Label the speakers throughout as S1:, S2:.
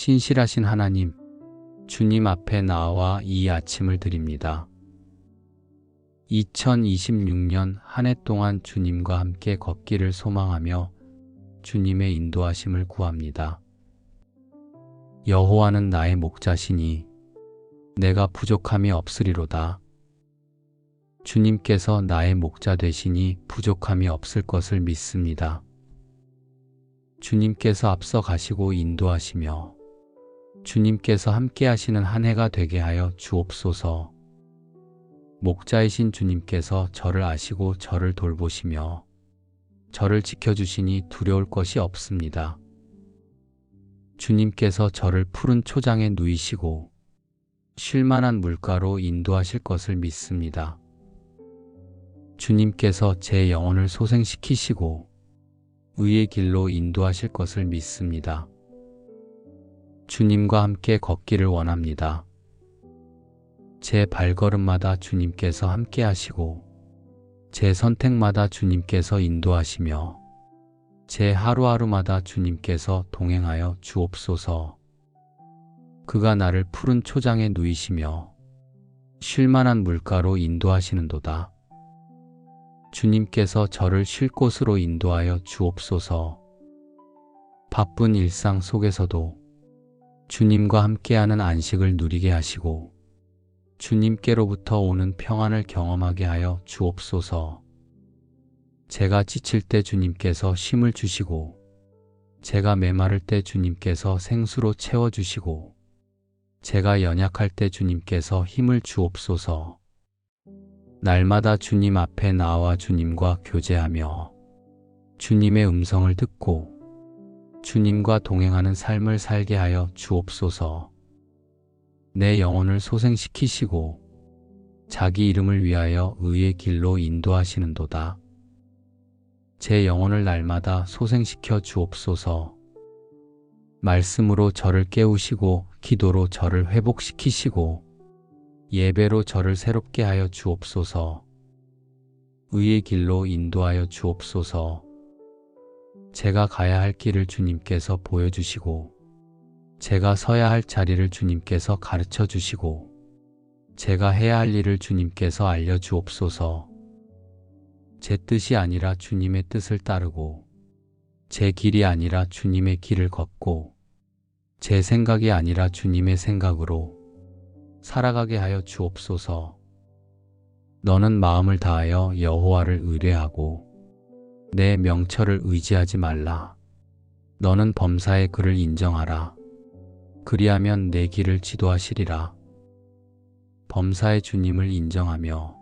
S1: 신실하신 하나님, 주님 앞에 나와 이 아침을 드립니다. 2026년 한 해 동안 주님과 함께 걷기를 소망하며 주님의 인도하심을 구합니다. 여호와는 나의 목자시니 내가 부족함이 없으리로다. 주님께서 나의 목자 되시니 부족함이 없을 것을 믿습니다. 주님께서 앞서 가시고 인도하시며 주님께서 함께 하시는 한 해가 되게 하여 주옵소서. 목자이신 주님께서 저를 아시고 저를 돌보시며 저를 지켜주시니 두려울 것이 없습니다. 주님께서 저를 푸른 초장에 누이시고 쉴만한 물가로 인도하실 것을 믿습니다. 주님께서 제 영혼을 소생시키시고 의의 길로 인도하실 것을 믿습니다. 주님과 함께 걷기를 원합니다. 제 발걸음마다 주님께서 함께 하시고 제 선택마다 주님께서 인도하시며 제 하루하루마다 주님께서 동행하여 주옵소서. 그가 나를 푸른 초장에 누이시며 쉴만한 물가로 인도하시는도다. 주님께서 저를 쉴 곳으로 인도하여 주옵소서. 바쁜 일상 속에서도 주님과 함께하는 안식을 누리게 하시고 주님께로부터 오는 평안을 경험하게 하여 주옵소서. 제가 지칠 때 주님께서 쉼을 주시고 제가 메마를 때 주님께서 생수로 채워주시고 제가 연약할 때 주님께서 힘을 주옵소서. 날마다 주님 앞에 나와 주님과 교제하며 주님의 음성을 듣고 주님과 동행하는 삶을 살게 하여 주옵소서. 내 영혼을 소생시키시고 자기 이름을 위하여 의의 길로 인도하시는도다. 제 영혼을 날마다 소생시켜 주옵소서. 말씀으로 저를 깨우시고 기도로 저를 회복시키시고 예배로 저를 새롭게 하여 주옵소서. 의의 길로 인도하여 주옵소서. 제가 가야 할 길을 주님께서 보여주시고 제가 서야 할 자리를 주님께서 가르쳐 주시고 제가 해야 할 일을 주님께서 알려주옵소서. 제 뜻이 아니라 주님의 뜻을 따르고 제 길이 아니라 주님의 길을 걷고 제 생각이 아니라 주님의 생각으로 살아가게 하여 주옵소서. 너는 마음을 다하여 여호와를 의뢰하고 내 명철을 의지하지 말라. 너는 범사의 그를 인정하라. 그리하면 내 길을 지도하시리라. 범사의 주님을 인정하며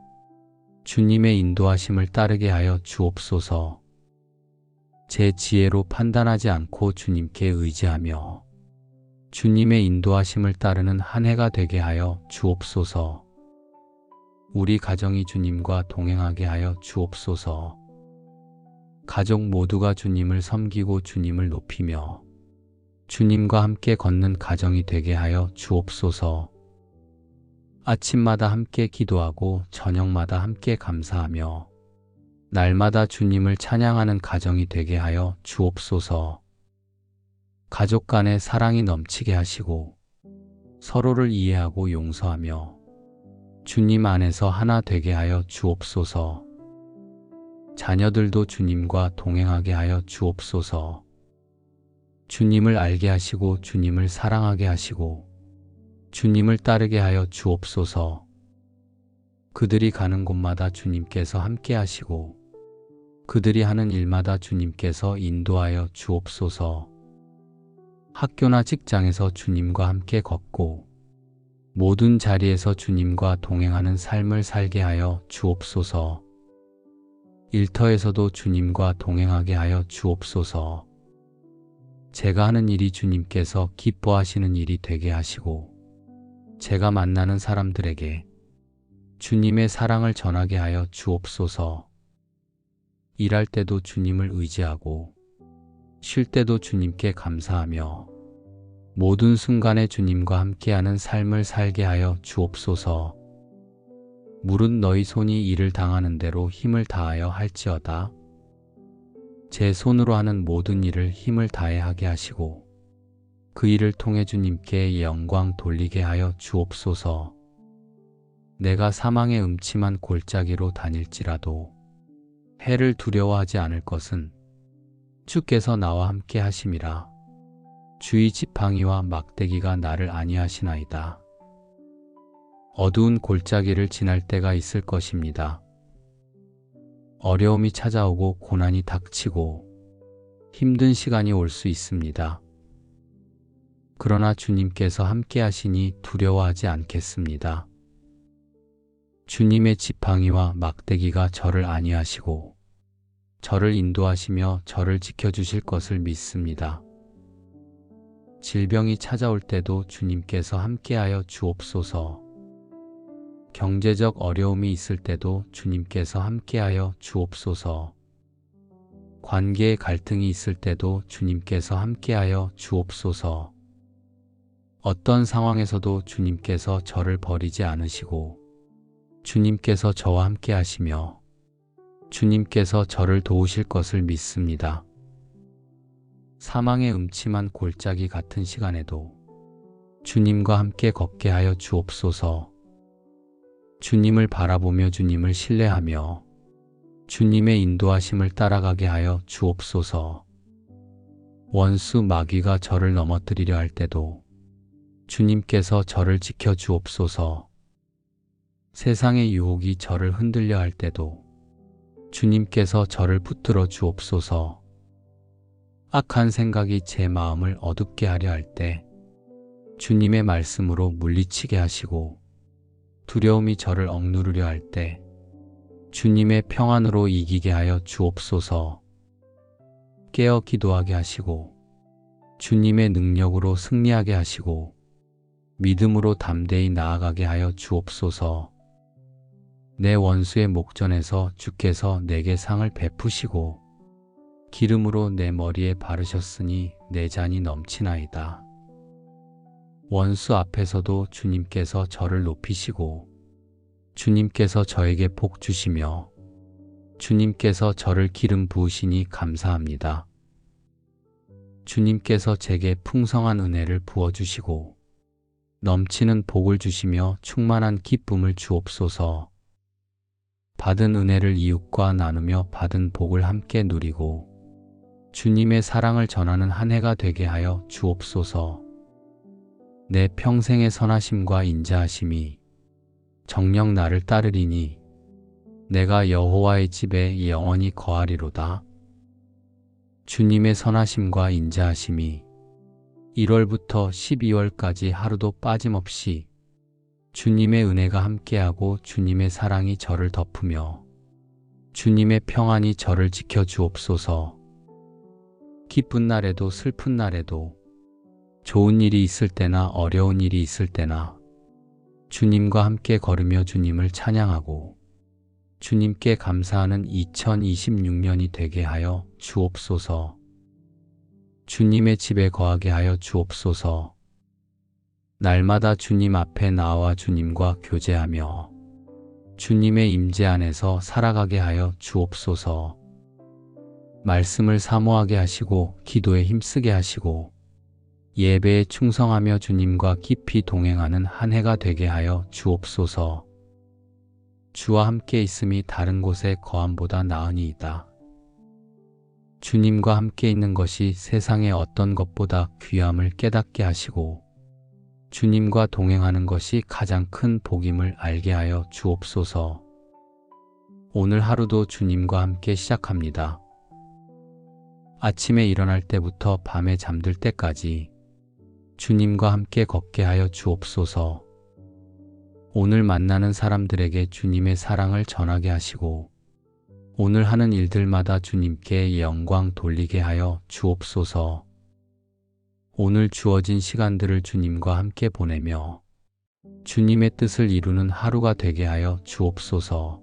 S1: 주님의 인도하심을 따르게 하여 주옵소서. 제 지혜로 판단하지 않고 주님께 의지하며 주님의 인도하심을 따르는 한 해가 되게 하여 주옵소서. 우리 가정이 주님과 동행하게 하여 주옵소서. 가족 모두가 주님을 섬기고 주님을 높이며 주님과 함께 걷는 가정이 되게 하여 주옵소서. 아침마다 함께 기도하고 저녁마다 함께 감사하며 날마다 주님을 찬양하는 가정이 되게 하여 주옵소서. 가족 간의 사랑이 넘치게 하시고 서로를 이해하고 용서하며 주님 안에서 하나 되게 하여 주옵소서. 자녀들도 주님과 동행하게 하여 주옵소서. 주님을 알게 하시고 주님을 사랑하게 하시고 주님을 따르게 하여 주옵소서. 그들이 가는 곳마다 주님께서 함께 하시고 그들이 하는 일마다 주님께서 인도하여 주옵소서. 학교나 직장에서 주님과 함께 걷고 모든 자리에서 주님과 동행하는 삶을 살게 하여 주옵소서. 일터에서도 주님과 동행하게 하여 주옵소서. 제가 하는 일이 주님께서 기뻐하시는 일이 되게 하시고 제가 만나는 사람들에게 주님의 사랑을 전하게 하여 주옵소서. 일할 때도 주님을 의지하고 쉴 때도 주님께 감사하며 모든 순간에 주님과 함께하는 삶을 살게 하여 주옵소서. 무릇 너희 손이 일을 당하는 대로 힘을 다하여 할지어다. 제 손으로 하는 모든 일을 힘을 다해 하게 하시고 그 일을 통해 주님께 영광 돌리게 하여 주옵소서. 내가 사망의 음침한 골짜기로 다닐지라도 해를 두려워하지 않을 것은 주께서 나와 함께 하심이라. 주의 지팡이와 막대기가 나를 안위하시나이다. 어두운 골짜기를 지날 때가 있을 것입니다. 어려움이 찾아오고 고난이 닥치고 힘든 시간이 올 수 있습니다. 그러나 주님께서 함께 하시니 두려워하지 않겠습니다. 주님의 지팡이와 막대기가 저를 안위하시고 저를 인도하시며 저를 지켜주실 것을 믿습니다. 질병이 찾아올 때도 주님께서 함께하여 주옵소서. 경제적 어려움이 있을 때도 주님께서 함께하여 주옵소서. 관계의 갈등이 있을 때도 주님께서 함께하여 주옵소서. 어떤 상황에서도 주님께서 저를 버리지 않으시고 주님께서 저와 함께 하시며 주님께서 저를 도우실 것을 믿습니다. 사망의 음침한 골짜기 같은 시간에도 주님과 함께 걷게 하여 주옵소서. 주님을 바라보며 주님을 신뢰하며 주님의 인도하심을 따라가게 하여 주옵소서. 원수 마귀가 저를 넘어뜨리려 할 때도 주님께서 저를 지켜 주옵소서. 세상의 유혹이 저를 흔들려 할 때도 주님께서 저를 붙들어 주옵소서. 악한 생각이 제 마음을 어둡게 하려 할 때 주님의 말씀으로 물리치게 하시고 두려움이 저를 억누르려 할 때 주님의 평안으로 이기게 하여 주옵소서. 깨어 기도하게 하시고 주님의 능력으로 승리하게 하시고 믿음으로 담대히 나아가게 하여 주옵소서. 내 원수의 목전에서 주께서 내게 상을 베푸시고 기름으로 내 머리에 바르셨으니 내 잔이 넘치나이다. 원수 앞에서도 주님께서 저를 높이시고 주님께서 저에게 복 주시며 주님께서 저를 기름 부으시니 감사합니다. 주님께서 제게 풍성한 은혜를 부어주시고 넘치는 복을 주시며 충만한 기쁨을 주옵소서. 받은 은혜를 이웃과 나누며 받은 복을 함께 누리고 주님의 사랑을 전하는 한 해가 되게 하여 주옵소서. 내 평생의 선하심과 인자하심이 정녕 나를 따르리니 내가 여호와의 집에 영원히 거하리로다. 주님의 선하심과 인자하심이 1월부터 12월까지 하루도 빠짐없이 주님의 은혜가 함께하고 주님의 사랑이 저를 덮으며 주님의 평안이 저를 지켜 주옵소서. 기쁜 날에도 슬픈 날에도 좋은 일이 있을 때나 어려운 일이 있을 때나 주님과 함께 걸으며 주님을 찬양하고 주님께 감사하는 2026년이 되게 하여 주옵소서. 주님의 집에 거하게 하여 주옵소서. 날마다 주님 앞에 나와 주님과 교제하며 주님의 임재 안에서 살아가게 하여 주옵소서. 말씀을 사모하게 하시고 기도에 힘쓰게 하시고 예배에 충성하며 주님과 깊이 동행하는 한 해가 되게 하여 주옵소서. 주와 함께 있음이 다른 곳에 거함보다 나으니이다. 주님과 함께 있는 것이 세상의 어떤 것보다 귀함을 깨닫게 하시고 주님과 동행하는 것이 가장 큰 복임을 알게 하여 주옵소서. 오늘 하루도 주님과 함께 시작합니다. 아침에 일어날 때부터 밤에 잠들 때까지 주님과 함께 걷게 하여 주옵소서. 오늘 만나는 사람들에게 주님의 사랑을 전하게 하시고 오늘 하는 일들마다 주님께 영광 돌리게 하여 주옵소서. 오늘 주어진 시간들을 주님과 함께 보내며 주님의 뜻을 이루는 하루가 되게 하여 주옵소서.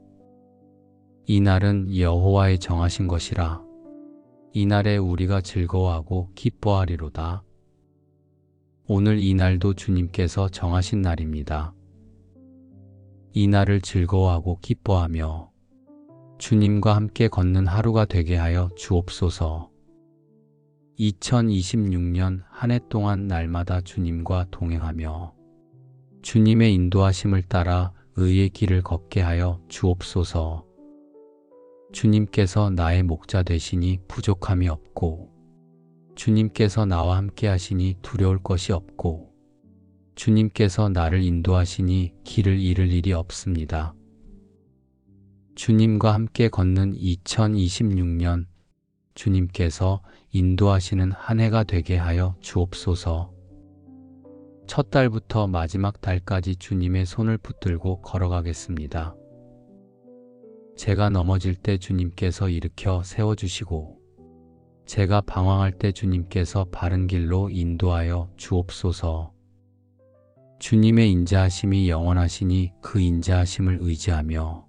S1: 이 날은 여호와의 정하신 것이라 이 날에 우리가 즐거워하고 기뻐하리로다. 오늘 이 날도 주님께서 정하신 날입니다. 이 날을 즐거워하고 기뻐하며 주님과 함께 걷는 하루가 되게 하여 주옵소서. 2026년 한 해 동안 날마다 주님과 동행하며 주님의 인도하심을 따라 의의 길을 걷게 하여 주옵소서. 주님께서 나의 목자 되시니 부족함이 없고, 주님께서 나와 함께 하시니 두려울 것이 없고, 주님께서 나를 인도하시니 길을 잃을 일이 없습니다. 주님과 함께 걷는 2026년, 주님께서 인도하시는 한 해가 되게 하여 주옵소서. 첫 달부터 마지막 달까지 주님의 손을 붙들고 걸어가겠습니다. 제가 넘어질 때 주님께서 일으켜 세워주시고, 제가 방황할 때 주님께서 바른 길로 인도하여 주옵소서. 주님의 인자하심이 영원하시니 그 인자하심을 의지하며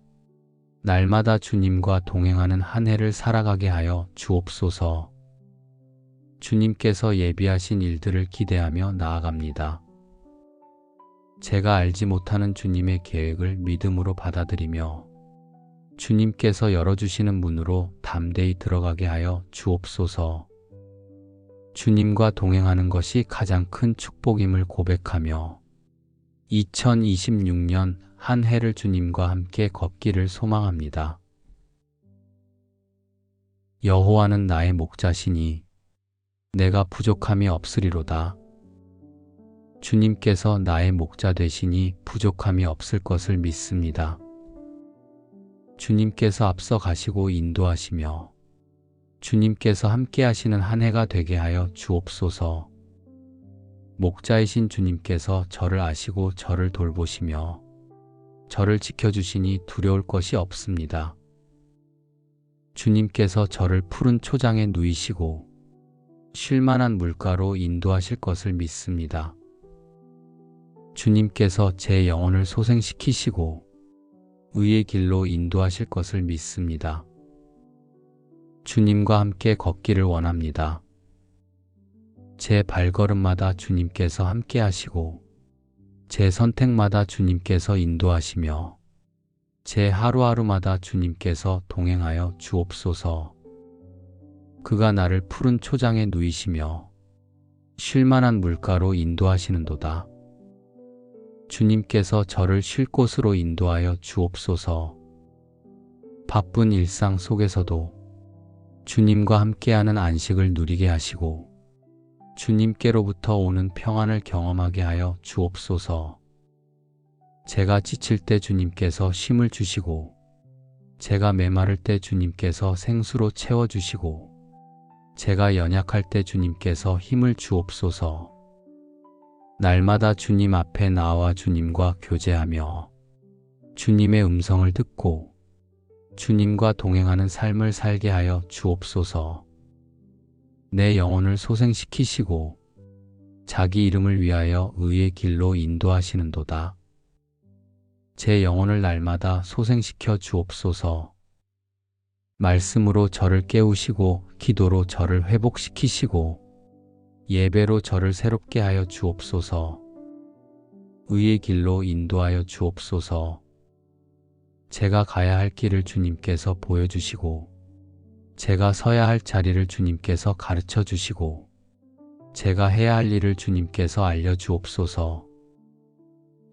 S1: 날마다 주님과 동행하는 한 해를 살아가게 하여 주옵소서. 주님께서 예비하신 일들을 기대하며 나아갑니다. 제가 알지 못하는 주님의 계획을 믿음으로 받아들이며 주님께서 열어주시는 문으로 담대히 들어가게 하여 주옵소서. 주님과 동행하는 것이 가장 큰 축복임을 고백하며 2026년 한 해를 주님과 함께 걷기를 소망합니다. 여호와는 나의 목자시니 내가 부족함이 없으리로다. 주님께서 나의 목자 되시니 부족함이 없을 것을 믿습니다. 주님께서 앞서 가시고 인도하시며 주님께서 함께 하시는 한 해가 되게 하여 주옵소서. 목자이신 주님께서 저를 아시고 저를 돌보시며 저를 지켜주시니 두려울 것이 없습니다. 주님께서 저를 푸른 초장에 누이시고 쉴만한 물가로 인도하실 것을 믿습니다. 주님께서 제 영혼을 소생시키시고 의의 길로 인도하실 것을 믿습니다. 주님과 함께 걷기를 원합니다. 제 발걸음마다 주님께서 함께 하시고 제 선택마다 주님께서 인도하시며 제 하루하루마다 주님께서 동행하여 주옵소서. 그가 나를 푸른 초장에 누이시며 쉴만한 물가로 인도하시는도다. 주님께서 저를 쉴 곳으로 인도하여 주옵소서. 바쁜 일상 속에서도 주님과 함께하는 안식을 누리게 하시고 주님께로부터 오는 평안을 경험하게 하여 주옵소서. 제가 지칠 때 주님께서 쉼을 주시고 제가 메마를 때 주님께서 생수로 채워주시고 제가 연약할 때 주님께서 힘을 주옵소서. 날마다 주님 앞에 나와 주님과 교제하며 주님의 음성을 듣고 주님과 동행하는 삶을 살게 하여 주옵소서. 내 영혼을 소생시키시고 자기 이름을 위하여 의의 길로 인도하시는도다. 제 영혼을 날마다 소생시켜 주옵소서. 말씀으로 저를 깨우시고 기도로 저를 회복시키시고 예배로 저를 새롭게 하여 주옵소서. 의의 길로 인도하여 주옵소서. 제가 가야 할 길을 주님께서 보여주시고 제가 서야 할 자리를 주님께서 가르쳐 주시고 제가 해야 할 일을 주님께서 알려주옵소서.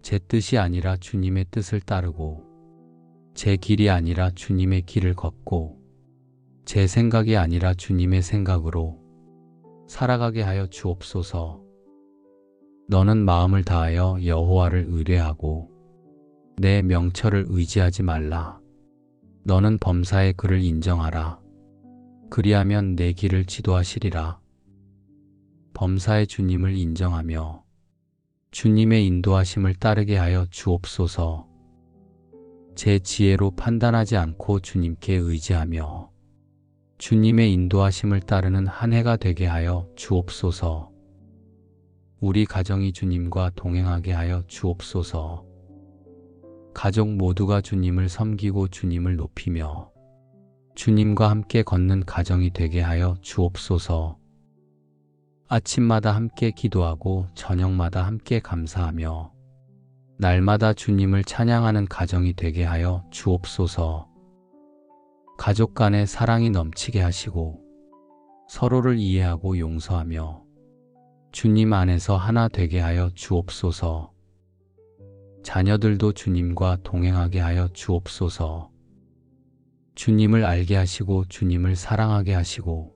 S1: 제 뜻이 아니라 주님의 뜻을 따르고 제 길이 아니라 주님의 길을 걷고 제 생각이 아니라 주님의 생각으로 살아가게 하여 주옵소서. 너는 마음을 다하여 여호와를 의뢰하고 내 명철을 의지하지 말라. 너는 범사의 그를 인정하라. 그리하면 내 길을 지도하시리라. 범사의 주님을 인정하며 주님의 인도하심을 따르게 하여 주옵소서. 제 지혜로 판단하지 않고 주님께 의지하며 주님의 인도하심을 따르는 한 해가 되게 하여 주옵소서. 우리 가정이 주님과 동행하게 하여 주옵소서. 가족 모두가 주님을 섬기고 주님을 높이며 주님과 함께 걷는 가정이 되게 하여 주옵소서. 아침마다 함께 기도하고 저녁마다 함께 감사하며 날마다 주님을 찬양하는 가정이 되게 하여 주옵소서. 가족 간의 사랑이 넘치게 하시고 서로를 이해하고 용서하며 주님 안에서 하나 되게 하여 주옵소서. 자녀들도 주님과 동행하게 하여 주옵소서. 주님을 알게 하시고 주님을 사랑하게 하시고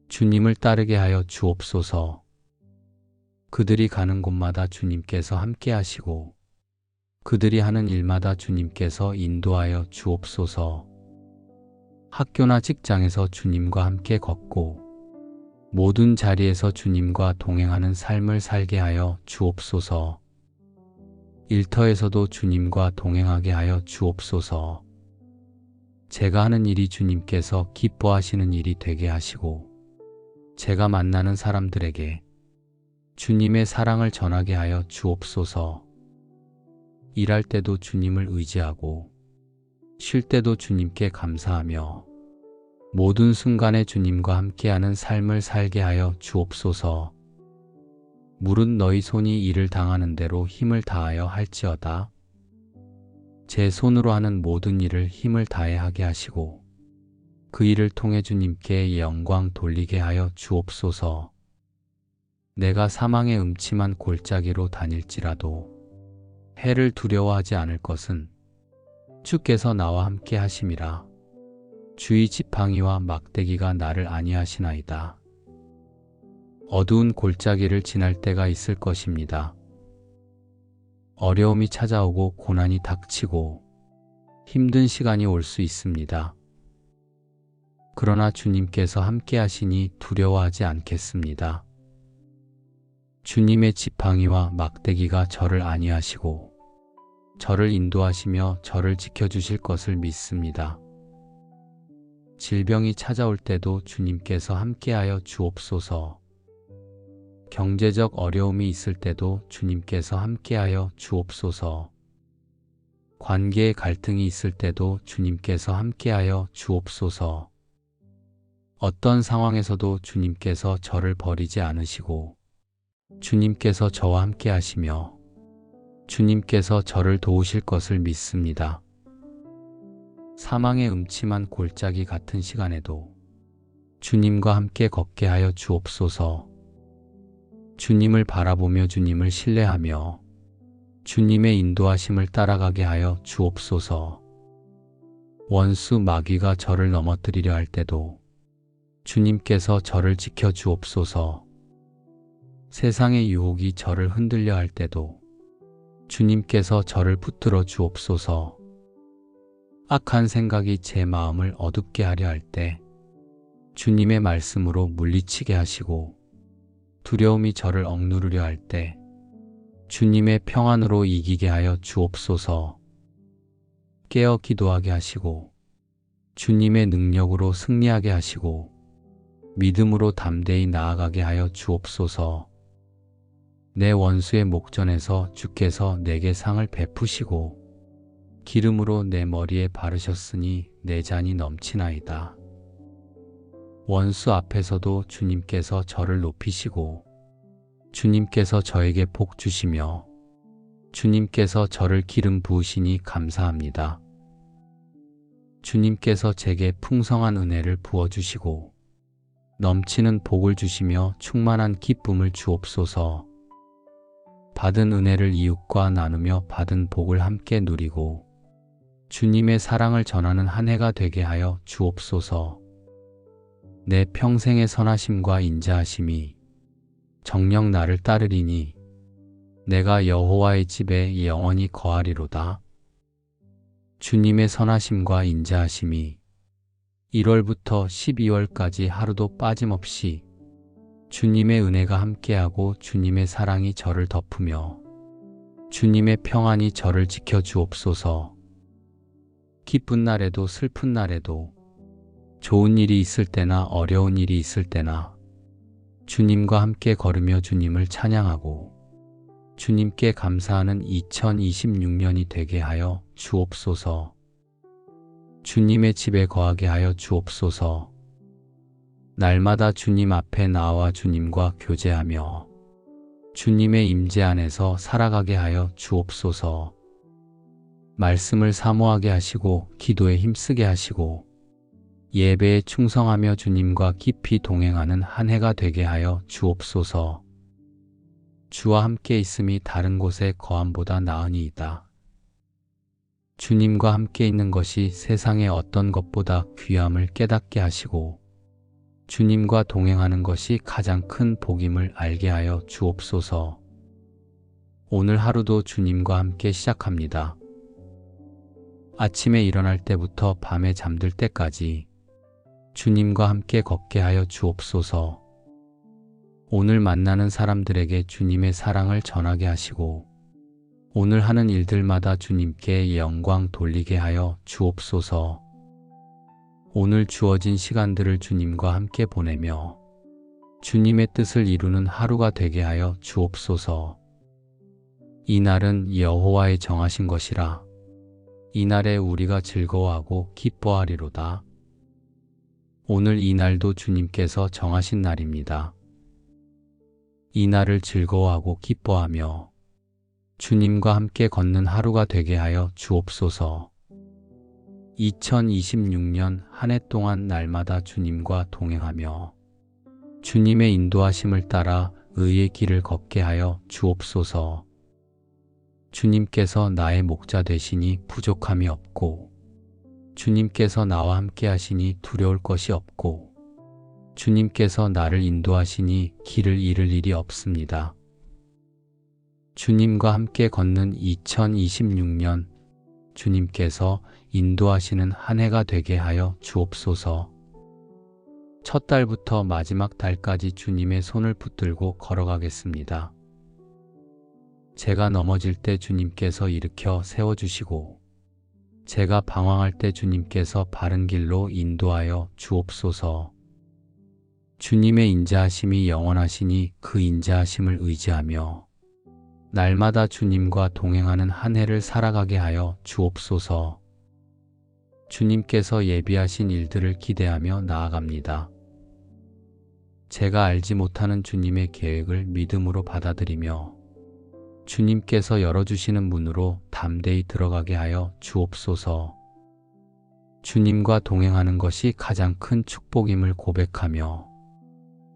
S1: 주님을 따르게 하여 주옵소서. 그들이 가는 곳마다 주님께서 함께 하시고 그들이 하는 일마다 주님께서 인도하여 주옵소서. 학교나 직장에서 주님과 함께 걷고 모든 자리에서 주님과 동행하는 삶을 살게 하여 주옵소서. 일터에서도 주님과 동행하게 하여 주옵소서. 제가 하는 일이 주님께서 기뻐하시는 일이 되게 하시고 제가 만나는 사람들에게 주님의 사랑을 전하게 하여 주옵소서. 일할 때도 주님을 의지하고 쉴 때도 주님께 감사하며 모든 순간에 주님과 함께하는 삶을 살게 하여 주옵소서. 물은 너희 손이 일을 당하는 대로 힘을 다하여 할지어다. 제 손으로 하는 모든 일을 힘을 다해 하게 하시고 그 일을 통해 주님께 영광 돌리게 하여 주옵소서. 내가 사망의 음침한 골짜기로 다닐지라도 해를 두려워하지 않을 것은 주께서 나와 함께 하심이라. 주의 지팡이와 막대기가 나를 안위하시나이다. 어두운 골짜기를 지날 때가 있을 것입니다. 어려움이 찾아오고 고난이 닥치고 힘든 시간이 올 수 있습니다. 그러나 주님께서 함께 하시니 두려워하지 않겠습니다. 주님의 지팡이와 막대기가 저를 안위하시고 저를 인도하시며 저를 지켜주실 것을 믿습니다. 질병이 찾아올 때도 주님께서 함께하여 주옵소서. 경제적 어려움이 있을 때도 주님께서 함께하여 주옵소서. 관계의 갈등이 있을 때도 주님께서 함께하여 주옵소서. 어떤 상황에서도 주님께서 저를 버리지 않으시고 주님께서 저와 함께 하시며 주님께서 저를 도우실 것을 믿습니다. 사망의 음침한 골짜기 같은 시간에도 주님과 함께 걷게 하여 주옵소서. 주님을 바라보며 주님을 신뢰하며 주님의 인도하심을 따라가게 하여 주옵소서. 원수 마귀가 저를 넘어뜨리려 할 때도 주님께서 저를 지켜 주옵소서. 세상의 유혹이 저를 흔들려 할 때도 주님께서 저를 붙들어 주옵소서. 악한 생각이 제 마음을 어둡게 하려 할 때 주님의 말씀으로 물리치게 하시고 두려움이 저를 억누르려 할 때 주님의 평안으로 이기게 하여 주옵소서. 깨어 기도하게 하시고 주님의 능력으로 승리하게 하시고 믿음으로 담대히 나아가게 하여 주옵소서. 내 원수의 목전에서 주께서 내게 상을 베푸시고 기름으로 내 머리에 바르셨으니 내 잔이 넘치나이다. 원수 앞에서도 주님께서 저를 높이시고 주님께서 저에게 복 주시며 주님께서 저를 기름 부으시니 감사합니다. 주님께서 제게 풍성한 은혜를 부어주시고 넘치는 복을 주시며 충만한 기쁨을 주옵소서. 받은 은혜를 이웃과 나누며 받은 복을 함께 누리고 주님의 사랑을 전하는 한 해가 되게 하여 주옵소서. 내 평생의 선하심과 인자하심이 정녕 나를 따르리니 내가 여호와의 집에 영원히 거하리로다. 주님의 선하심과 인자하심이 1월부터 12월까지 하루도 빠짐없이 주님의 은혜가 함께하고 주님의 사랑이 저를 덮으며 주님의 평안이 저를 지켜주옵소서. 기쁜 날에도 슬픈 날에도 좋은 일이 있을 때나 어려운 일이 있을 때나 주님과 함께 걸으며 주님을 찬양하고 주님께 감사하는 2026년이 되게 하여 주옵소서. 주님의 집에 거하게 하여 주옵소서. 날마다 주님 앞에 나와 주님과 교제하며 주님의 임재 안에서 살아가게 하여 주옵소서. 말씀을 사모하게 하시고 기도에 힘쓰게 하시고 예배에 충성하며 주님과 깊이 동행하는 한 해가 되게 하여 주옵소서. 주와 함께 있음이 다른 곳에 거함보다 나으니이다. 주님과 함께 있는 것이 세상의 어떤 것보다 귀함을 깨닫게 하시고 주님과 동행하는 것이 가장 큰 복임을 알게 하여 주옵소서. 오늘 하루도 주님과 함께 시작합니다. 아침에 일어날 때부터 밤에 잠들 때까지 주님과 함께 걷게 하여 주옵소서. 오늘 만나는 사람들에게 주님의 사랑을 전하게 하시고 오늘 하는 일들마다 주님께 영광 돌리게 하여 주옵소서. 오늘 주어진 시간들을 주님과 함께 보내며 주님의 뜻을 이루는 하루가 되게 하여 주옵소서. 이날은 여호와의 정하신 것이라 이날에 우리가 즐거워하고 기뻐하리로다. 오늘 이날도 주님께서 정하신 날입니다. 이날을 즐거워하고 기뻐하며 주님과 함께 걷는 하루가 되게 하여 주옵소서. 2026년 한 해 동안 날마다 주님과 동행하며 주님의 인도하심을 따라 의의 길을 걷게 하여 주옵소서. 주님께서 나의 목자 되시니 부족함이 없고 주님께서 나와 함께 하시니 두려울 것이 없고 주님께서 나를 인도하시니 길을 잃을 일이 없습니다. 주님과 함께 걷는 2026년 주님께서 인도하시는 한 해가 되게 하여 주옵소서. 첫 달부터 마지막 달까지 주님의 손을 붙들고 걸어가겠습니다. 제가 넘어질 때 주님께서 일으켜 세워주시고 제가 방황할 때 주님께서 바른 길로 인도하여 주옵소서. 주님의 인자하심이 영원하시니 그 인자하심을 의지하며 날마다 주님과 동행하는 한 해를 살아가게 하여 주옵소서. 주님께서 예비하신 일들을 기대하며 나아갑니다. 제가 알지 못하는 주님의 계획을 믿음으로 받아들이며 주님께서 열어주시는 문으로 담대히 들어가게 하여 주옵소서. 주님과 동행하는 것이 가장 큰 축복임을 고백하며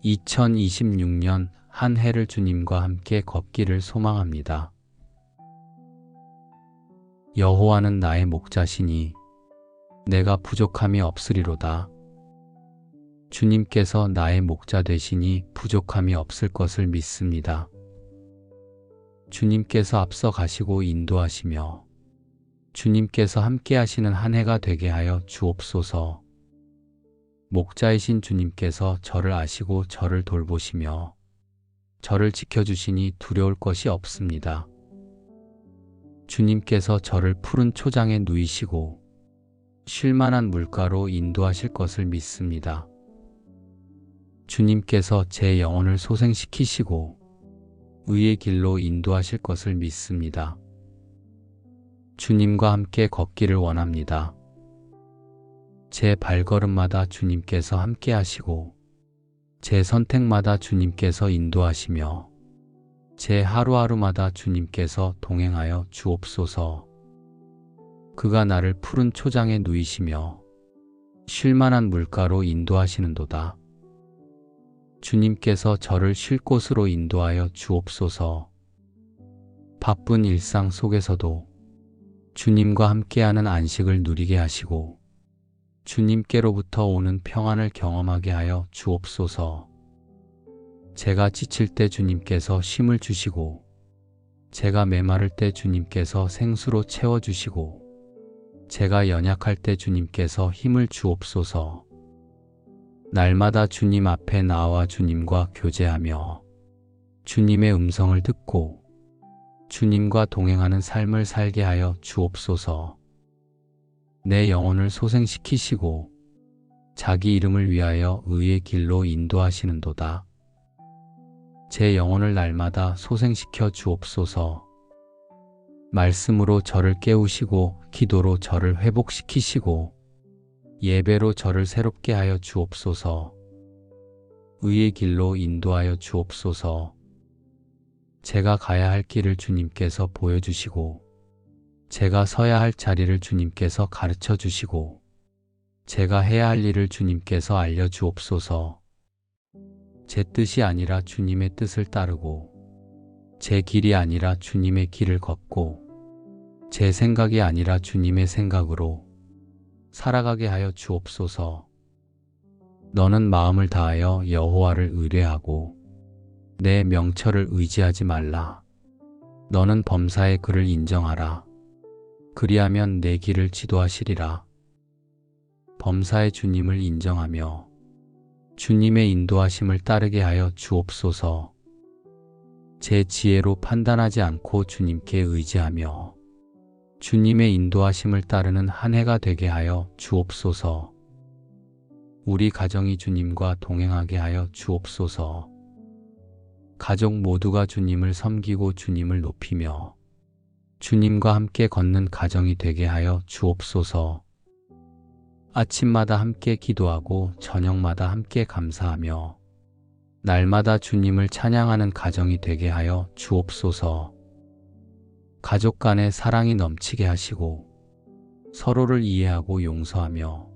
S1: 2026년 한 해를 주님과 함께 걷기를 소망합니다. 여호와는 나의 목자시니 내가 부족함이 없으리로다. 주님께서 나의 목자 되시니 부족함이 없을 것을 믿습니다. 주님께서 앞서 가시고 인도하시며 주님께서 함께 하시는 한 해가 되게 하여 주옵소서. 목자이신 주님께서 저를 아시고 저를 돌보시며 저를 지켜주시니 두려울 것이 없습니다. 주님께서 저를 푸른 초장에 누이시고 쉴만한 물가로 인도하실 것을 믿습니다. 주님께서 제 영혼을 소생시키시고 의의 길로 인도하실 것을 믿습니다. 주님과 함께 걷기를 원합니다. 제 발걸음마다 주님께서 함께 하시고 제 선택마다 주님께서 인도하시며 제 하루하루마다 주님께서 동행하여 주옵소서. 그가 나를 푸른 초장에 누이시며 쉴만한 물가로 인도하시는도다. 주님께서 저를 쉴 곳으로 인도하여 주옵소서. 바쁜 일상 속에서도 주님과 함께하는 안식을 누리게 하시고 주님께로부터 오는 평안을 경험하게 하여 주옵소서. 제가 지칠 때 주님께서 쉼을 주시고 제가 메마를 때 주님께서 생수로 채워주시고 제가 연약할 때 주님께서 힘을 주옵소서. 날마다 주님 앞에 나와 주님과 교제하며 주님의 음성을 듣고 주님과 동행하는 삶을 살게 하여 주옵소서. 내 영혼을 소생시키시고 자기 이름을 위하여 의의 길로 인도하시는도다. 제 영혼을 날마다 소생시켜 주옵소서. 말씀으로 저를 깨우시고 기도로 저를 회복시키시고 예배로 저를 새롭게 하여 주옵소서. 의의 길로 인도하여 주옵소서. 제가 가야 할 길을 주님께서 보여주시고 제가 서야 할 자리를 주님께서 가르쳐 주시고 제가 해야 할 일을 주님께서 알려주옵소서. 제 뜻이 아니라 주님의 뜻을 따르고, 제 길이 아니라 주님의 길을 걷고, 제 생각이 아니라 주님의 생각으로 살아가게 하여 주옵소서. 너는 마음을 다하여 여호와를 의뢰하고 내 명철을 의지하지 말라. 너는 범사의 그를 인정하라. 그리하면 내 길을 지도하시리라. 범사의 주님을 인정하며 주님의 인도하심을 따르게 하여 주옵소서. 제 지혜로 판단하지 않고 주님께 의지하며 주님의 인도하심을 따르는 한 해가 되게 하여 주옵소서. 우리 가정이 주님과 동행하게 하여 주옵소서. 가족 모두가 주님을 섬기고 주님을 높이며 주님과 함께 걷는 가정이 되게 하여 주옵소서. 아침마다 함께 기도하고 저녁마다 함께 감사하며 날마다 주님을 찬양하는 가정이 되게 하여 주옵소서. 가족 간의 사랑이 넘치게 하시고 서로를 이해하고 용서하며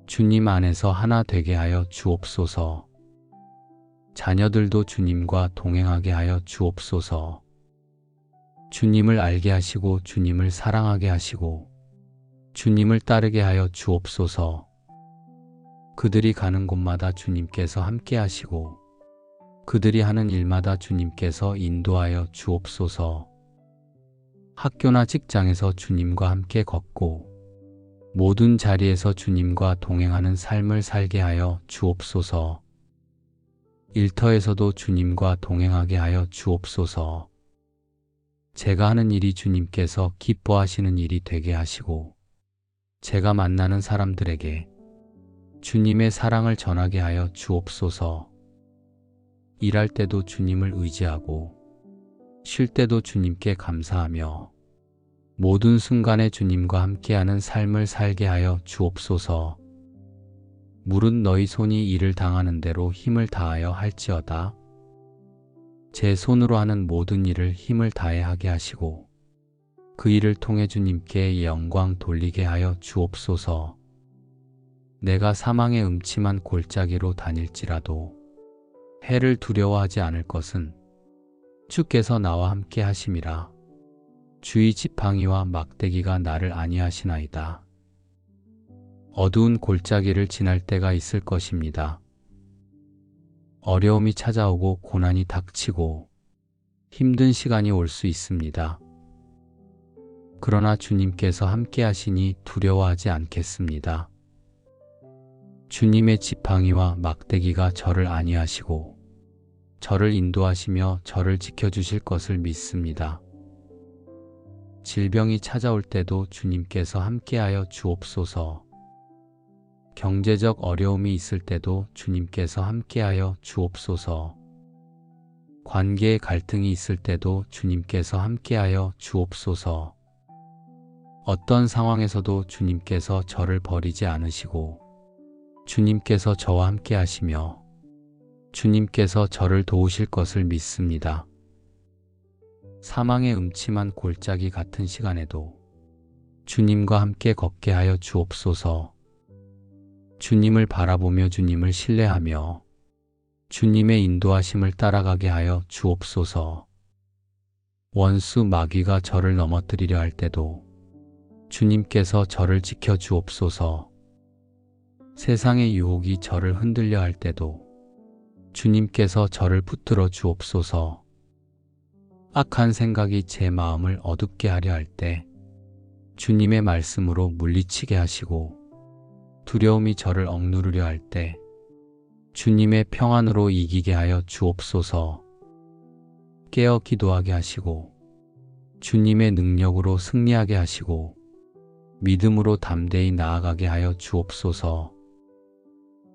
S1: 주님 안에서 하나 되게 하여 주옵소서. 자녀들도 주님과 동행하게 하여 주옵소서. 주님을 알게 하시고 주님을 사랑하게 하시고 주님을 따르게 하여 주옵소서. 그들이 가는 곳마다 주님께서 함께 하시고 그들이 하는 일마다 주님께서 인도하여 주옵소서. 학교나 직장에서 주님과 함께 걷고 모든 자리에서 주님과 동행하는 삶을 살게 하여 주옵소서. 일터에서도 주님과 동행하게 하여 주옵소서. 제가 하는 일이 주님께서 기뻐하시는 일이 되게 하시고 제가 만나는 사람들에게 주님의 사랑을 전하게 하여 주옵소서. 일할 때도 주님을 의지하고 쉴 때도 주님께 감사하며 모든 순간에 주님과 함께하는 삶을 살게 하여 주옵소서. 물은 너희 손이 일을 당하는 대로 힘을 다하여 할지어다. 제 손으로 하는 모든 일을 힘을 다해 하게 하시고 그 일을 통해 주님께 영광 돌리게 하여 주옵소서. 내가 사망의 음침한 골짜기로 다닐지라도 해를 두려워하지 않을 것은 주께서 나와 함께 하심이라. 주의 지팡이와 막대기가 나를 안위하시나이다. 어두운 골짜기를 지날 때가 있을 것입니다. 어려움이 찾아오고 고난이 닥치고 힘든 시간이 올 수 있습니다. 그러나 주님께서 함께 하시니 두려워하지 않겠습니다. 주님의 지팡이와 막대기가 저를 안위하시고 저를 인도하시며 저를 지켜주실 것을 믿습니다. 질병이 찾아올 때도 주님께서 함께하여 주옵소서. 경제적 어려움이 있을 때도 주님께서 함께하여 주옵소서. 관계의 갈등이 있을 때도 주님께서 함께하여 주옵소서. 어떤 상황에서도 주님께서 저를 버리지 않으시고 주님께서 저와 함께 하시며 주님께서 저를 도우실 것을 믿습니다. 사망의 음침한 골짜기 같은 시간에도 주님과 함께 걷게 하여 주옵소서. 주님을 바라보며 주님을 신뢰하며 주님의 인도하심을 따라가게 하여 주옵소서. 원수 마귀가 저를 넘어뜨리려 할 때도 주님께서 저를 지켜 주옵소서. 세상의 유혹이 저를 흔들려 할 때도 주님께서 저를 붙들어 주옵소서. 악한 생각이 제 마음을 어둡게 하려 할 때 주님의 말씀으로 물리치게 하시고 두려움이 저를 억누르려 할 때 주님의 평안으로 이기게 하여 주옵소서. 깨어 기도하게 하시고 주님의 능력으로 승리하게 하시고 믿음으로 담대히 나아가게 하여 주옵소서.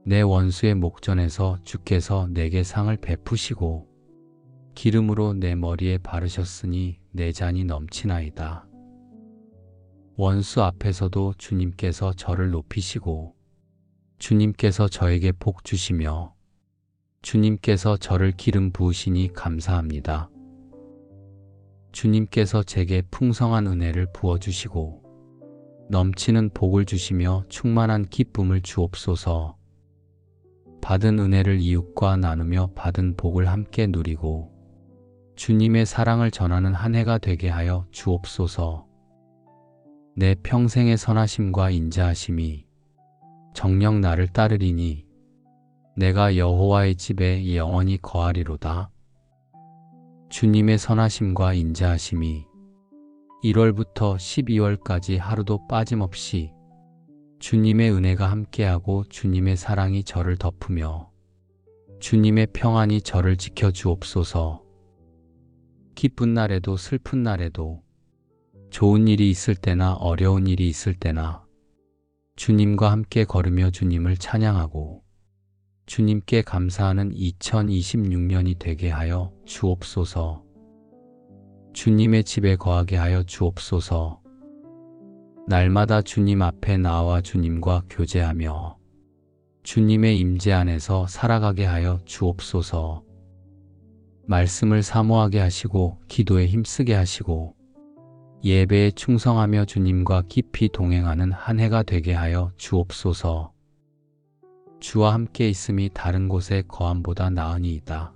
S1: 내 원수의 목전에서 주께서 내게 상을 베푸시고 기름으로 내 머리에 바르셨으니 내 잔이 넘치나이다. 원수 앞에서도 주님께서 저를 높이시고 주님께서 저에게 복 주시며 주님께서 저를 기름 부으시니 감사합니다. 주님께서 제게 풍성한 은혜를 부어주시고 넘치는 복을 주시며 충만한 기쁨을 주옵소서. 받은 은혜를 이웃과 나누며 받은 복을 함께 누리고 주님의 사랑을 전하는 한 해가 되게 하여 주옵소서. 내 평생의 선하심과 인자하심이 정녕 나를 따르리니 내가 여호와의 집에 영원히 거하리로다. 주님의 선하심과 인자하심이 1월부터 12월까지 하루도 빠짐없이 주님의 은혜가 함께하고 주님의 사랑이 저를 덮으며 주님의 평안이 저를 지켜주옵소서. 기쁜 날에도 슬픈 날에도 좋은 일이 있을 때나 어려운 일이 있을 때나 주님과 함께 걸으며 주님을 찬양하고 주님께 감사하는 2026년이 되게 하여 주옵소서. 주님의 집에 거하게 하여 주옵소서. 날마다 주님 앞에 나와 주님과 교제하며 주님의 임재 안에서 살아가게 하여 주옵소서. 말씀을 사모하게 하시고 기도에 힘쓰게 하시고 예배에 충성하며 주님과 깊이 동행하는 한 해가 되게 하여 주옵소서. 주와 함께 있음이 다른 곳에 거함보다 나으니이다.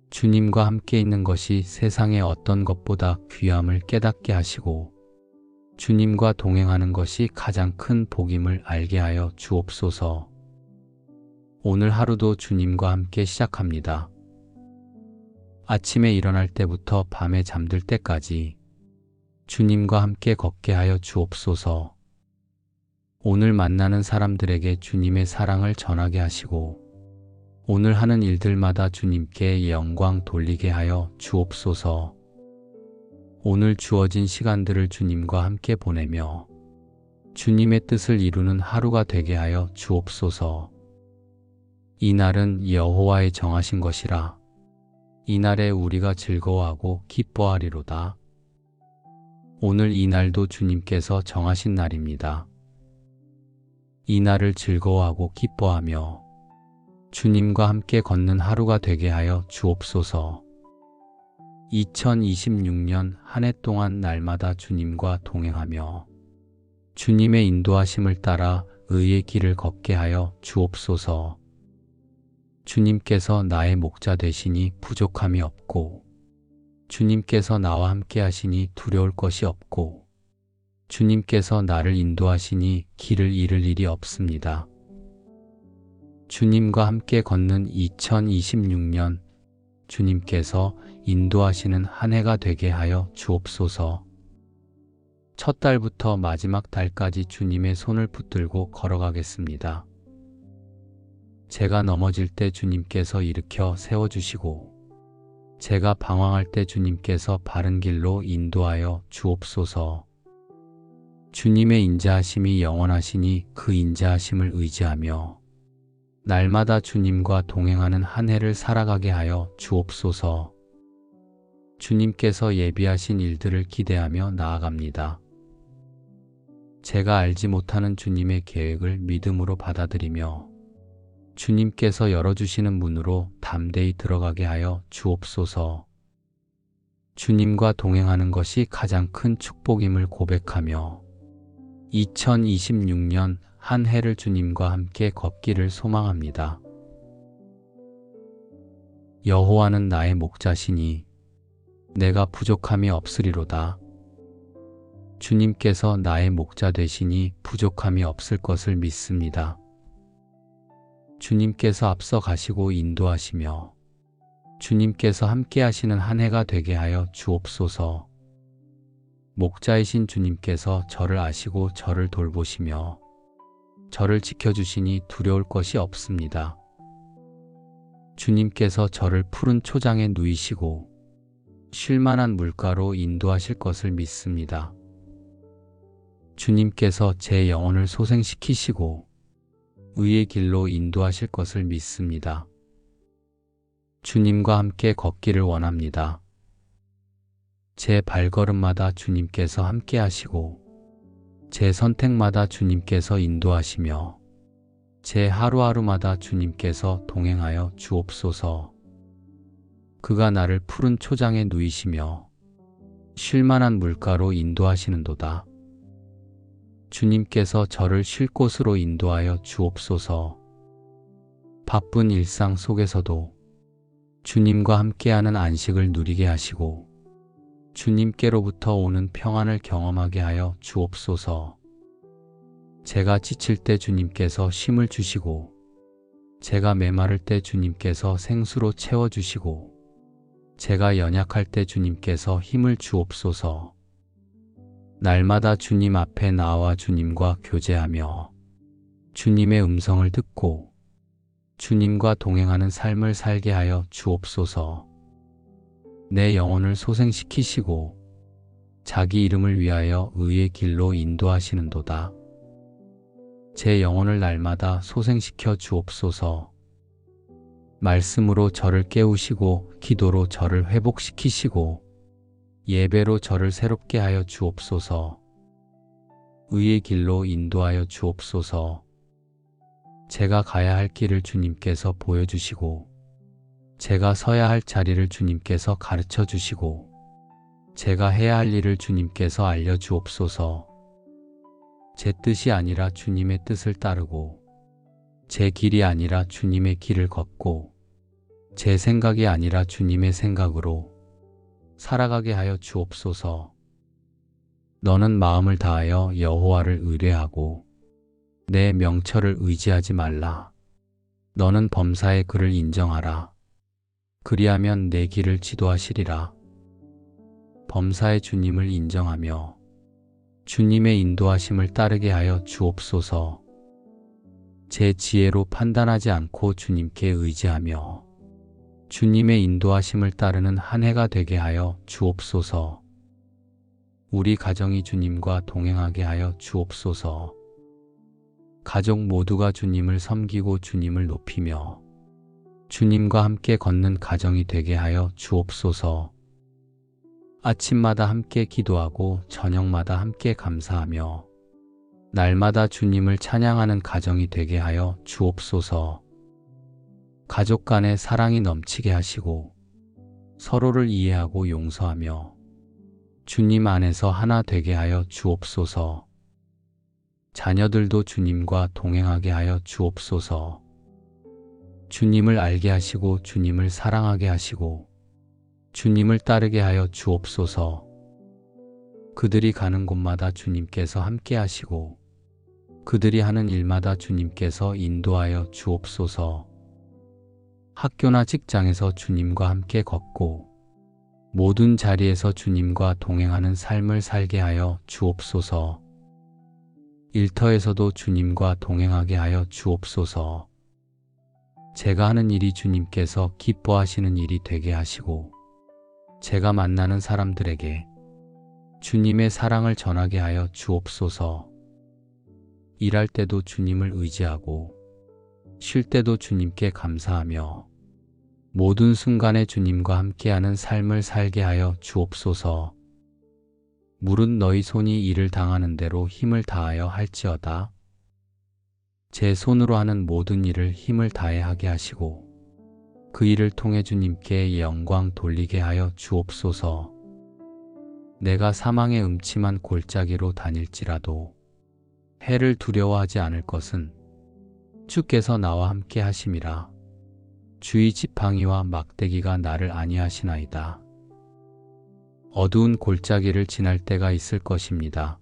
S1: 주님과 함께 있는 것이 세상의 어떤 것보다 귀함을 깨닫게 하시고 주님과 동행하는 것이 가장 큰 복임을 알게 하여 주옵소서. 오늘 하루도 주님과 함께 시작합니다. 아침에 일어날 때부터 밤에 잠들 때까지 주님과 함께 걷게 하여 주옵소서. 오늘 만나는 사람들에게 주님의 사랑을 전하게 하시고 오늘 하는 일들마다 주님께 영광 돌리게 하여 주옵소서. 오늘 주어진 시간들을 주님과 함께 보내며 주님의 뜻을 이루는 하루가 되게 하여 주옵소서. 이 날은 여호와의 정하신 것이라 이날에 우리가 즐거워하고 기뻐하리로다. 오늘 이 날도 주님께서 정하신 날입니다. 이 날을 즐거워하고 기뻐하며 주님과 함께 걷는 하루가 되게 하여 주옵소서. 2026년 한 해 동안 날마다 주님과 동행하며 주님의 인도하심을 따라 의의 길을 걷게 하여 주옵소서. 주님께서 나의 목자 되시니 부족함이 없고 주님께서 나와 함께 하시니 두려울 것이 없고 주님께서 나를 인도하시니 길을 잃을 일이 없습니다. 주님과 함께 걷는 2026년 주님께서 인도하시는 한 해가 되게 하여 주옵소서. 첫 달부터 마지막 달까지 주님의 손을 붙들고 걸어가겠습니다. 제가 넘어질 때 주님께서 일으켜 세워주시고 제가 방황할 때 주님께서 바른 길로 인도하여 주옵소서. 주님의 인자하심이 영원하시니 그 인자하심을 의지하며 날마다 주님과 동행하는 한 해를 살아가게 하여 주옵소서. 주님께서 예비하신 일들을 기대하며 나아갑니다. 제가 알지 못하는 주님의 계획을 믿음으로 받아들이며 주님께서 열어주시는 문으로 담대히 들어가게 하여 주옵소서. 주님과 동행하는 것이 가장 큰 축복임을 고백하며 2026년 한 해를 주님과 함께 걷기를 소망합니다. 여호와는 나의 목자시니 내가 부족함이 없으리로다. 주님께서 나의 목자 되시니 부족함이 없을 것을 믿습니다. 주님께서 앞서 가시고 인도하시며 주님께서 함께 하시는 한 해가 되게 하여 주옵소서. 목자이신 주님께서 저를 아시고 저를 돌보시며 저를 지켜주시니 두려울 것이 없습니다. 주님께서 저를 푸른 초장에 누이시고 쉴만한 물가로 인도하실 것을 믿습니다. 주님께서 제 영혼을 소생시키시고 의의 길로 인도하실 것을 믿습니다. 주님과 함께 걷기를 원합니다. 제 발걸음마다 주님께서 함께 하시고 제 선택마다 주님께서 인도하시며 제 하루하루마다 주님께서 동행하여 주옵소서. 그가 나를 푸른 초장에 누이시며 쉴만한 물가로 인도하시는도다. 주님께서 저를 쉴 곳으로 인도하여 주옵소서. 바쁜 일상 속에서도 주님과 함께하는 안식을 누리게 하시고 주님께로부터 오는 평안을 경험하게 하여 주옵소서. 제가 지칠 때 주님께서 쉼을 주시고 제가 메마를 때 주님께서 생수로 채워주시고 제가 연약할 때 주님께서 힘을 주옵소서. 날마다 주님 앞에 나와 주님과 교제하며 주님의 음성을 듣고 주님과 동행하는 삶을 살게 하여 주옵소서. 내 영혼을 소생시키시고 자기 이름을 위하여 의의 길로 인도하시는도다. 제 영혼을 날마다 소생시켜 주옵소서. 말씀으로 저를 깨우시고 기도로 저를 회복시키시고 예배로 저를 새롭게 하여 주옵소서. 의의 길로 인도하여 주옵소서. 제가 가야 할 길을 주님께서 보여주시고 제가 서야 할 자리를 주님께서 가르쳐 주시고 제가 해야 할 일을 주님께서 알려주옵소서. 제 뜻이 아니라 주님의 뜻을 따르고 제 길이 아니라 주님의 길을 걷고 제 생각이 아니라 주님의 생각으로 살아가게 하여 주옵소서. 너는 마음을 다하여 여호와를 의뢰하고 내 명철을 의지하지 말라. 너는 범사의 그를 인정하라. 그리하면 내 길을 지도하시리라. 범사의 주님을 인정하며 주님의 인도하심을 따르게 하여 주옵소서. 제 지혜로 판단하지 않고 주님께 의지하며 주님의 인도하심을 따르는 한 해가 되게 하여 주옵소서. 우리 가정이 주님과 동행하게 하여 주옵소서. 가족 모두가 주님을 섬기고 주님을 높이며 주님과 함께 걷는 가정이 되게 하여 주옵소서. 아침마다 함께 기도하고 저녁마다 함께 감사하며 날마다 주님을 찬양하는 가정이 되게 하여 주옵소서. 가족 간의 사랑이 넘치게 하시고 서로를 이해하고 용서하며 주님 안에서 하나 되게 하여 주옵소서. 자녀들도 주님과 동행하게 하여 주옵소서. 주님을 알게 하시고 주님을 사랑하게 하시고 주님을 따르게 하여 주옵소서. 그들이 가는 곳마다 주님께서 함께 하시고 그들이 하는 일마다 주님께서 인도하여 주옵소서. 학교나 직장에서 주님과 함께 걷고 모든 자리에서 주님과 동행하는 삶을 살게 하여 주옵소서. 일터에서도 주님과 동행하게 하여 주옵소서. 제가 하는 일이 주님께서 기뻐하시는 일이 되게 하시고 제가 만나는 사람들에게 주님의 사랑을 전하게 하여 주옵소서. 일할 때도 주님을 의지하고 쉴 때도 주님께 감사하며 모든 순간에 주님과 함께하는 삶을 살게 하여 주옵소서. 물은 너희 손이 일을 당하는 대로 힘을 다하여 할지어다. 제 손으로 하는 모든 일을 힘을 다해 하게 하시고 그 일을 통해 주님께 영광 돌리게 하여 주옵소서. 내가 사망의 음침한 골짜기로 다닐지라도 해를 두려워하지 않을 것은 주께서 나와 함께 하심이라. 주의 지팡이와 막대기가 나를 안위하시나이다. 어두운 골짜기를 지날 때가 있을 것입니다.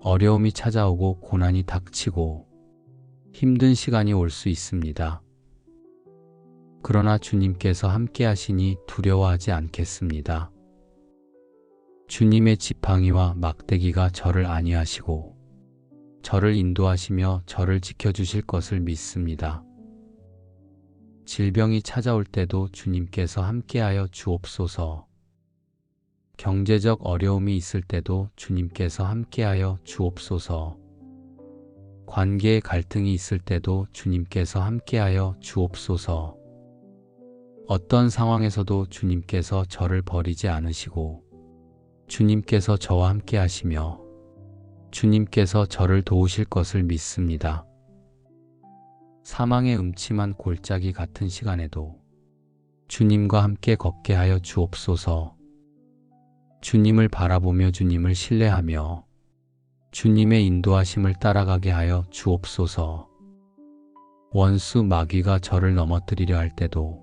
S1: 어려움이 찾아오고 고난이 닥치고 힘든 시간이 올 수 있습니다. 그러나 주님께서 함께 하시니 두려워하지 않겠습니다. 주님의 지팡이와 막대기가 저를 안위하시고 저를 인도하시며 저를 지켜주실 것을 믿습니다. 질병이 찾아올 때도 주님께서 함께하여 주옵소서. 경제적 어려움이 있을 때도 주님께서 함께하여 주옵소서. 관계의 갈등이 있을 때도 주님께서 함께하여 주옵소서. 어떤 상황에서도 주님께서 저를 버리지 않으시고 주님께서 저와 함께 하시며 주님께서 저를 도우실 것을 믿습니다. 사망의 음침한 골짜기 같은 시간에도 주님과 함께 걷게 하여 주옵소서. 주님을 바라보며 주님을 신뢰하며 주님의 인도하심을 따라가게 하여 주옵소서. 원수 마귀가 저를 넘어뜨리려 할 때도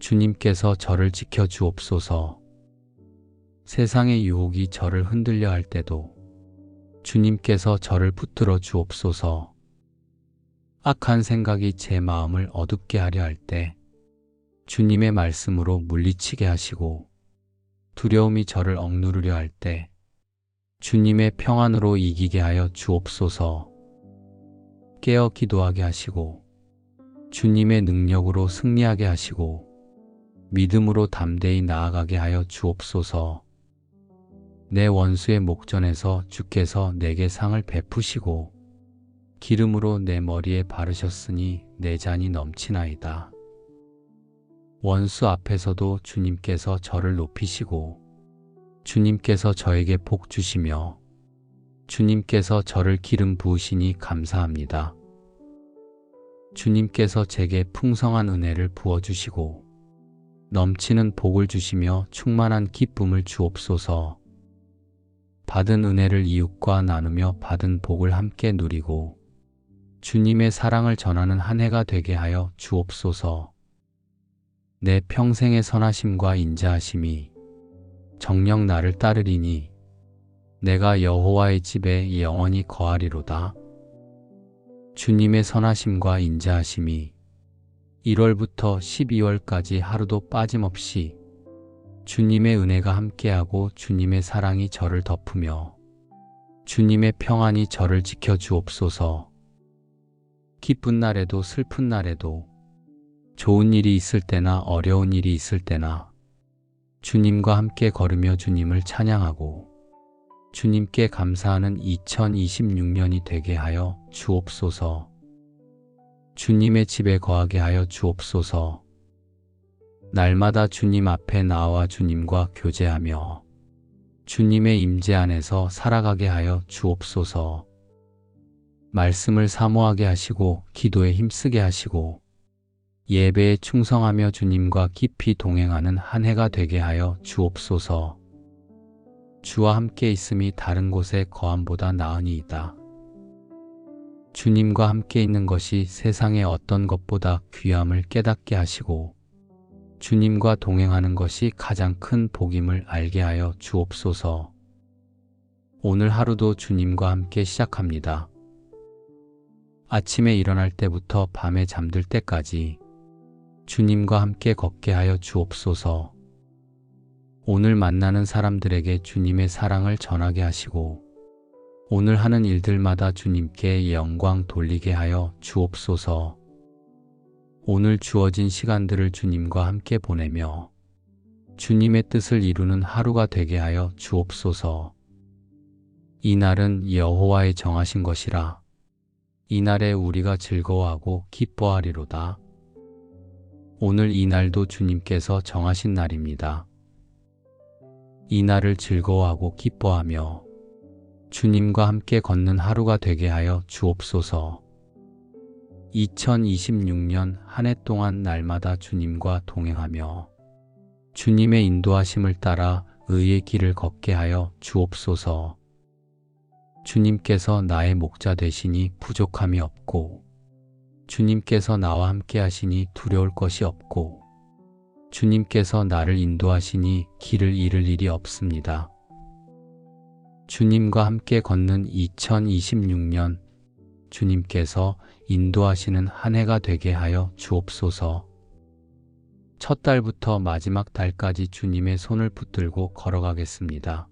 S1: 주님께서 저를 지켜 주옵소서. 세상의 유혹이 저를 흔들려 할 때도 주님께서 저를 붙들어 주옵소서. 악한 생각이 제 마음을 어둡게 하려 할 때 주님의 말씀으로 물리치게 하시고, 두려움이 저를 억누르려 할 때 주님의 평안으로 이기게 하여 주옵소서. 깨어 기도하게 하시고 주님의 능력으로 승리하게 하시고 믿음으로 담대히 나아가게 하여 주옵소서. 내 원수의 목전에서 주께서 내게 상을 베푸시고 기름으로 내 머리에 바르셨으니 내 잔이 넘치나이다. 원수 앞에서도 주님께서 저를 높이시고 주님께서 저에게 복 주시며 주님께서 저를 기름 부으시니 감사합니다. 주님께서 제게 풍성한 은혜를 부어주시고 넘치는 복을 주시며 충만한 기쁨을 주옵소서. 받은 은혜를 이웃과 나누며 받은 복을 함께 누리고 주님의 사랑을 전하는 한 해가 되게 하여 주옵소서. 내 평생의 선하심과 인자하심이 정녕 나를 따르리니 내가 여호와의 집에 영원히 거하리로다. 주님의 선하심과 인자하심이 1월부터 12월까지 하루도 빠짐없이 주님의 은혜가 함께하고 주님의 사랑이 저를 덮으며 주님의 평안이 저를 지켜 주옵소서. 기쁜 날에도 슬픈 날에도 좋은 일이 있을 때나 어려운 일이 있을 때나 주님과 함께 걸으며 주님을 찬양하고 주님께 감사하는 2026년이 되게 하여 주옵소서. 주님의 집에 거하게 하여 주옵소서. 날마다 주님 앞에 나와 주님과 교제하며 주님의 임재 안에서 살아가게 하여 주옵소서. 말씀을 사모하게 하시고 기도에 힘쓰게 하시고 예배에 충성하며 주님과 깊이 동행하는 한 해가 되게 하여 주옵소서. 주와 함께 있음이 다른 곳에 거함보다 나으니이다. 주님과 함께 있는 것이 세상의 어떤 것보다 귀함을 깨닫게 하시고 주님과 동행하는 것이 가장 큰 복임을 알게 하여 주옵소서. 오늘 하루도 주님과 함께 시작합니다. 아침에 일어날 때부터 밤에 잠들 때까지 주님과 함께 걷게 하여 주옵소서. 오늘 만나는 사람들에게 주님의 사랑을 전하게 하시고 오늘 하는 일들마다 주님께 영광 돌리게 하여 주옵소서. 오늘 주어진 시간들을 주님과 함께 보내며 주님의 뜻을 이루는 하루가 되게 하여 주옵소서. 이 날은 여호와의 정하신 것이라 이 날에 우리가 즐거워하고 기뻐하리로다. 오늘 이 날도 주님께서 정하신 날입니다. 이 날을 즐거워하고 기뻐하며 주님과 함께 걷는 하루가 되게 하여 주옵소서. 2026년 한 해 동안 날마다 주님과 동행하며 주님의 인도하심을 따라 의의 길을 걷게 하여 주옵소서. 주님께서 나의 목자 되시니 부족함이 없고 주님께서 나와 함께 하시니 두려울 것이 없고 주님께서 나를 인도하시니 길을 잃을 일이 없습니다. 주님과 함께 걷는 2026년 주님께서 인도하시는 한 해가 되게 하여 주옵소서. 첫 달부터 마지막 달까지 주님의 손을 붙들고 걸어가겠습니다.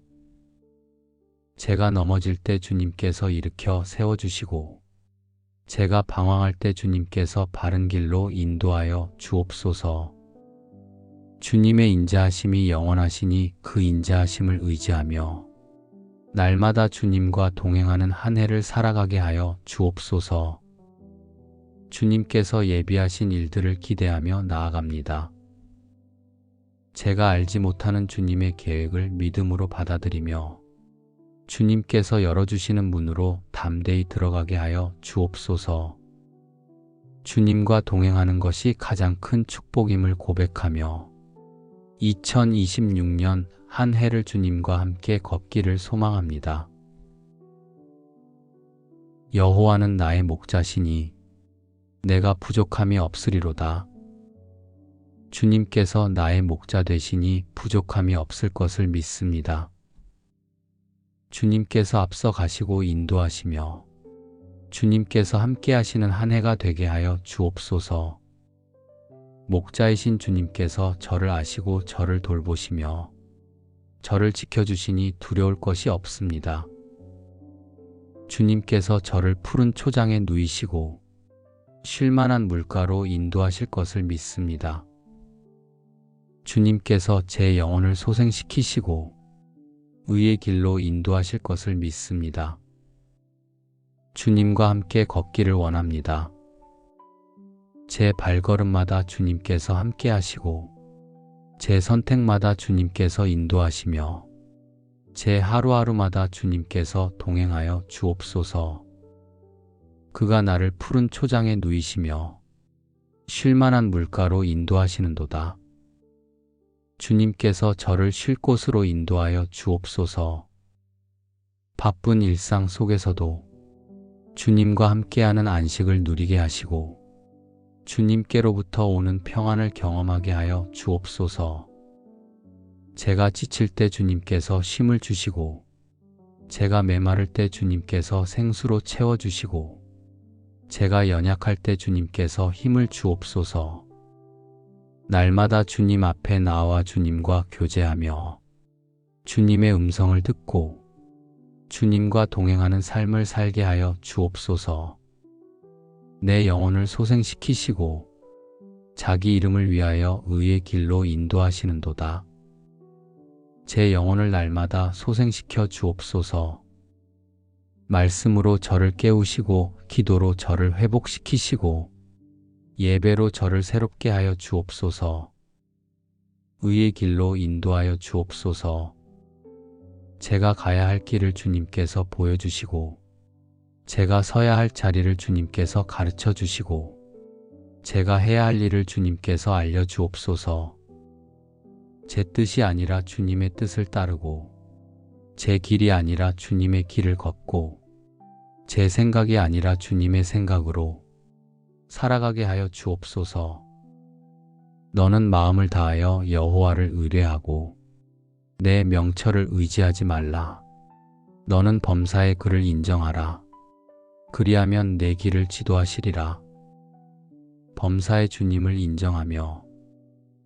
S1: 제가 넘어질 때 주님께서 일으켜 세워주시고 제가 방황할 때 주님께서 바른 길로 인도하여 주옵소서. 주님의 인자하심이 영원하시니 그 인자하심을 의지하며 날마다 주님과 동행하는 한 해를 살아가게 하여 주옵소서. 주님께서 예비하신 일들을 기대하며 나아갑니다. 제가 알지 못하는 주님의 계획을 믿음으로 받아들이며 주님께서 열어주시는 문으로 담대히 들어가게 하여 주옵소서. 주님과 동행하는 것이 가장 큰 축복임을 고백하며 2026년 한 해를 주님과 함께 걷기를 소망합니다. 여호와는 나의 목자시니 내가 부족함이 없으리로다. 주님께서 나의 목자 되시니 부족함이 없을 것을 믿습니다. 주님께서 앞서 가시고 인도하시며 주님께서 함께 하시는 한 해가 되게 하여 주옵소서. 목자이신 주님께서 저를 아시고 저를 돌보시며 저를 지켜주시니 두려울 것이 없습니다. 주님께서 저를 푸른 초장에 누이시고 쉴만한 물가로 인도하실 것을 믿습니다. 주님께서 제 영혼을 소생시키시고 의의 길로 인도하실 것을 믿습니다. 주님과 함께 걷기를 원합니다. 제 발걸음마다 주님께서 함께 하시고 제 선택마다 주님께서 인도하시며 제 하루하루마다 주님께서 동행하여 주옵소서. 그가 나를 푸른 초장에 누이시며 쉴만한 물가로 인도하시는도다. 주님께서 저를 쉴 곳으로 인도하여 주옵소서. 바쁜 일상 속에서도 주님과 함께하는 안식을 누리게 하시고 주님께로부터 오는 평안을 경험하게 하여 주옵소서. 제가 지칠 때 주님께서 쉼을 주시고 제가 메마를 때 주님께서 생수로 채워주시고 제가 연약할 때 주님께서 힘을 주옵소서. 날마다 주님 앞에 나와 주님과 교제하며 주님의 음성을 듣고 주님과 동행하는 삶을 살게 하여 주옵소서. 내 영혼을 소생시키시고 자기 이름을 위하여 의의 길로 인도하시는도다. 제 영혼을 날마다 소생시켜 주옵소서. 말씀으로 저를 깨우시고 기도로 저를 회복시키시고 예배로 저를 새롭게 하여 주옵소서. 의의 길로 인도하여 주옵소서. 제가 가야 할 길을 주님께서 보여주시고 제가 서야 할 자리를 주님께서 가르쳐 주시고 제가 해야 할 일을 주님께서 알려주옵소서. 제 뜻이 아니라 주님의 뜻을 따르고 제 길이 아니라 주님의 길을 걷고 제 생각이 아니라 주님의 생각으로 살아가게 하여 주옵소서. 너는 마음을 다하여 여호와를 의뢰하고 내 명철을 의지하지 말라. 너는 범사의 그를 인정하라. 그리하면 내 길을 지도하시리라. 범사의 주님을 인정하며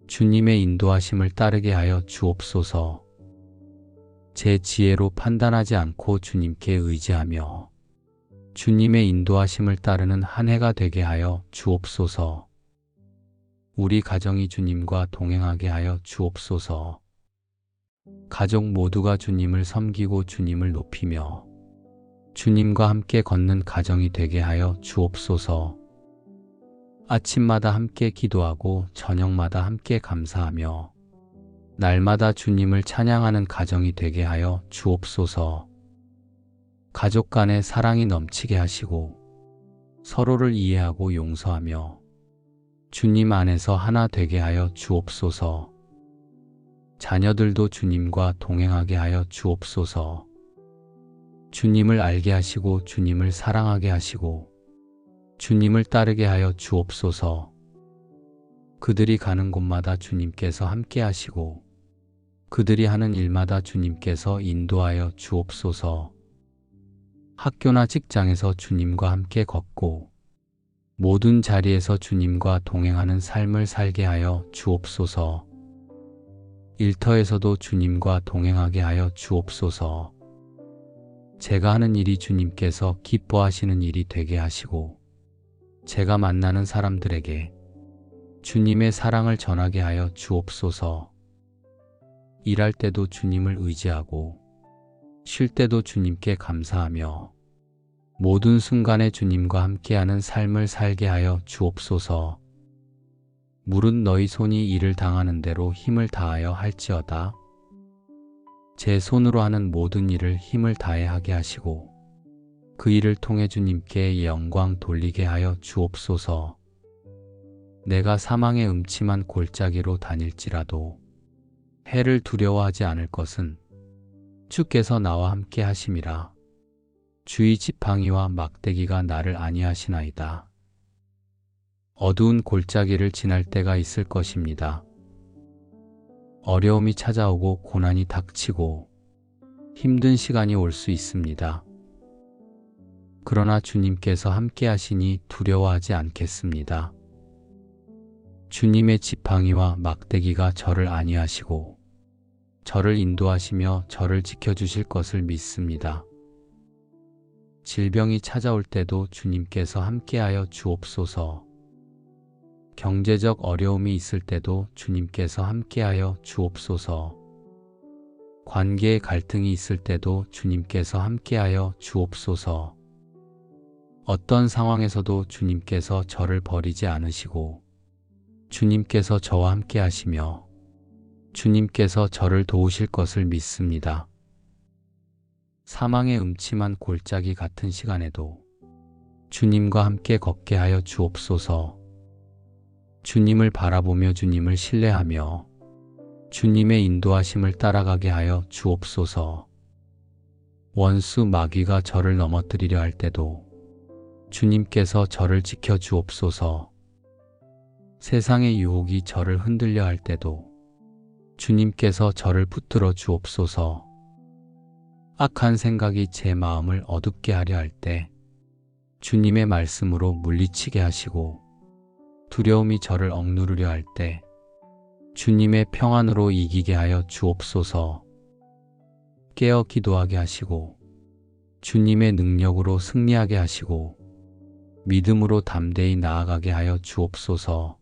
S1: 주님의 인도하심을 따르게 하여 주옵소서. 제 지혜로 판단하지 않고 주님께 의지하며 주님의 인도하심을 따르는 한 해가 되게 하여 주옵소서. 우리 가정이 주님과 동행하게 하여 주옵소서. 가족 모두가 주님을 섬기고 주님을 높이며 주님과 함께 걷는 가정이 되게 하여 주옵소서. 아침마다 함께 기도하고 저녁마다 함께 감사하며 날마다 주님을 찬양하는 가정이 되게 하여 주옵소서. 가족 간의 사랑이 넘치게 하시고 서로를 이해하고 용서하며 주님 안에서 하나 되게 하여 주옵소서. 자녀들도 주님과 동행하게 하여 주옵소서. 주님을 알게 하시고 주님을 사랑하게 하시고 주님을 따르게 하여 주옵소서. 그들이 가는 곳마다 주님께서 함께 하시고 그들이 하는 일마다 주님께서 인도하여 주옵소서. 학교나 직장에서 주님과 함께 걷고 모든 자리에서 주님과 동행하는 삶을 살게 하여 주옵소서. 일터에서도 주님과 동행하게 하여 주옵소서. 제가 하는 일이 주님께서 기뻐하시는 일이 되게 하시고 제가 만나는 사람들에게 주님의 사랑을 전하게 하여 주옵소서. 일할 때도 주님을 의지하고 쉴 때도 주님께 감사하며 모든 순간에 주님과 함께하는 삶을 살게 하여 주옵소서. 물은 너희 손이 일을 당하는 대로 힘을 다하여 할지어다. 제 손으로 하는 모든 일을 힘을 다해 하게 하시고 그 일을 통해 주님께 영광 돌리게 하여 주옵소서. 내가 사망의 음침한 골짜기로 다닐지라도 해를 두려워하지 않을 것은 주께서 나와 함께 하심이라. 주의 지팡이와 막대기가 나를 안위하시나이다. 어두운 골짜기를 지날 때가 있을 것입니다. 어려움이 찾아오고 고난이 닥치고 힘든 시간이 올 수 있습니다. 그러나 주님께서 함께 하시니 두려워하지 않겠습니다. 주님의 지팡이와 막대기가 저를 안위하시고 저를 인도하시며 저를 지켜주실 것을 믿습니다. 질병이 찾아올 때도 주님께서 함께하여 주옵소서. 경제적 어려움이 있을 때도 주님께서 함께하여 주옵소서. 관계의 갈등이 있을 때도 주님께서 함께하여 주옵소서. 어떤 상황에서도 주님께서 저를 버리지 않으시고 주님께서 저와 함께 하시며 주님께서 저를 도우실 것을 믿습니다. 사망의 음침한 골짜기 같은 시간에도 주님과 함께 걷게 하여 주옵소서. 주님을 바라보며 주님을 신뢰하며 주님의 인도하심을 따라가게 하여 주옵소서. 원수 마귀가 저를 넘어뜨리려 할 때도 주님께서 저를 지켜 주옵소서. 세상의 유혹이 저를 흔들려 할 때도 주님께서 저를 붙들어 주옵소서. 악한 생각이 제 마음을 어둡게 하려 할 때 주님의 말씀으로 물리치게 하시고 두려움이 저를 억누르려 할 때 주님의 평안으로 이기게 하여 주옵소서. 깨어 기도하게 하시고 주님의 능력으로 승리하게 하시고 믿음으로 담대히 나아가게 하여 주옵소서.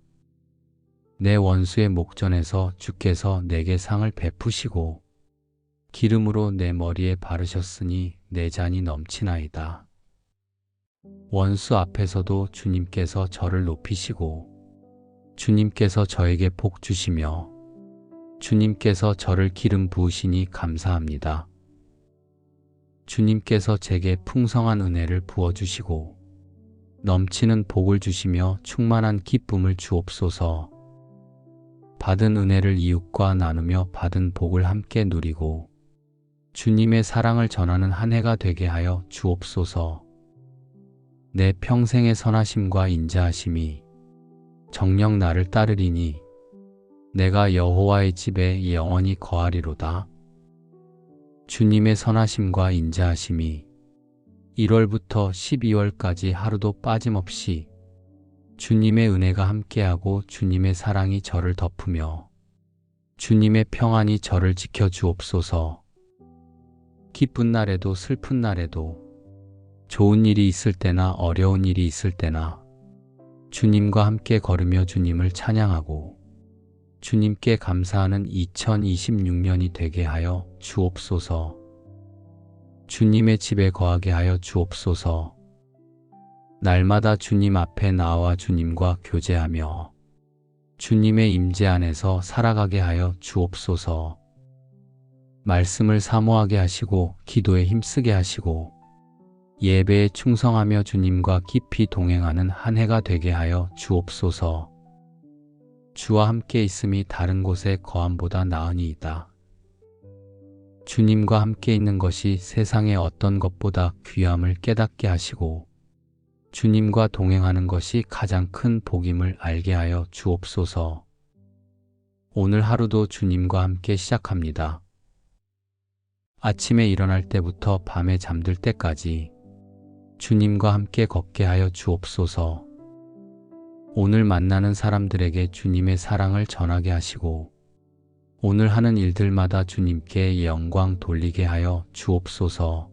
S1: 내 원수의 목전에서 주께서 내게 상을 베푸시고 기름으로 내 머리에 바르셨으니 내 잔이 넘치나이다. 원수 앞에서도 주님께서 저를 높이시고 주님께서 저에게 복 주시며 주님께서 저를 기름 부으시니 감사합니다. 주님께서 제게 풍성한 은혜를 부어주시고 넘치는 복을 주시며 충만한 기쁨을 주옵소서. 받은 은혜를 이웃과 나누며 받은 복을 함께 누리고 주님의 사랑을 전하는 한 해가 되게 하여 주옵소서. 내 평생의 선하심과 인자하심이 정녕 나를 따르리니 내가 여호와의 집에 영원히 거하리로다. 주님의 선하심과 인자하심이 1월부터 12월까지 하루도 빠짐없이 주님의 은혜가 함께하고 주님의 사랑이 저를 덮으며 주님의 평안이 저를 지켜 주옵소서. 기쁜 날에도 슬픈 날에도 좋은 일이 있을 때나 어려운 일이 있을 때나 주님과 함께 걸으며 주님을 찬양하고 주님께 감사하는 2026년이 되게 하여 주옵소서. 주님의 집에 거하게 하여 주옵소서. 날마다 주님 앞에 나와 주님과 교제하며 주님의 임재 안에서 살아가게 하여 주옵소서. 말씀을 사모하게 하시고 기도에 힘쓰게 하시고 예배에 충성하며 주님과 깊이 동행하는 한 해가 되게 하여 주옵소서. 주와 함께 있음이 다른 곳에 거함보다 나으니이다. 주님과 함께 있는 것이 세상의 어떤 것보다 귀함을 깨닫게 하시고 주님과 동행하는 것이 가장 큰 복임을 알게 하여 주옵소서. 오늘 하루도 주님과 함께 시작합니다. 아침에 일어날 때부터 밤에 잠들 때까지 주님과 함께 걷게 하여 주옵소서. 오늘 만나는 사람들에게 주님의 사랑을 전하게 하시고 오늘 하는 일들마다 주님께 영광 돌리게 하여 주옵소서.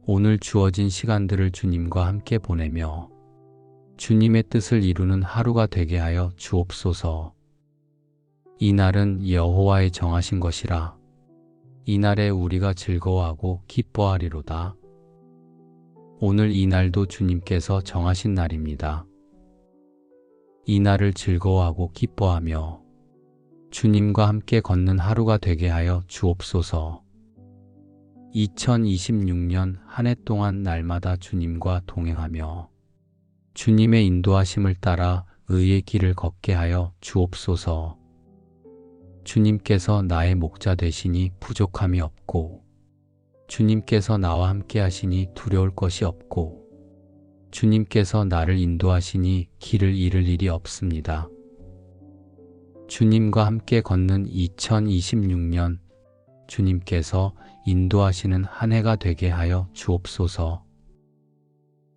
S1: 오늘 주어진 시간들을 주님과 함께 보내며 주님의 뜻을 이루는 하루가 되게 하여 주옵소서. 이 날은 여호와의 정하신 것이라 이날에 우리가 즐거워하고 기뻐하리로다. 오늘 이 날도 주님께서 정하신 날입니다. 이 날을 즐거워하고 기뻐하며 주님과 함께 걷는 하루가 되게 하여 주옵소서. 2026년 한 해 동안 날마다 주님과 동행하며 주님의 인도하심을 따라 의의 길을 걷게 하여 주옵소서. 주님께서 나의 목자 되시니 부족함이 없고 주님께서 나와 함께 하시니 두려울 것이 없고 주님께서 나를 인도하시니 길을 잃을 일이 없습니다. 주님과 함께 걷는 2026년 주님께서 인도하시는 한 해가 되게 하여 주옵소서.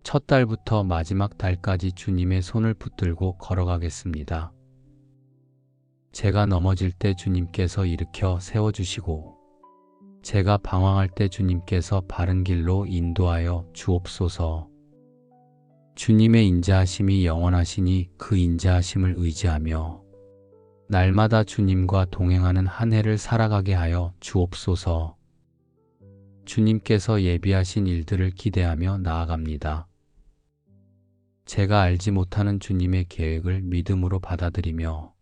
S1: 첫 달부터 마지막 달까지 주님의 손을 붙들고 걸어가겠습니다. 제가 넘어질 때 주님께서 일으켜 세워주시고 제가 방황할 때 주님께서 바른 길로 인도하여 주옵소서. 주님의 인자하심이 영원하시니 그 인자하심을 의지하며 날마다 주님과 동행하는 한 해를 살아가게 하여 주옵소서. 주님께서 예비하신 일들을 기대하며 나아갑니다. 제가 알지 못하는 주님의 계획을 믿음으로 받아들이며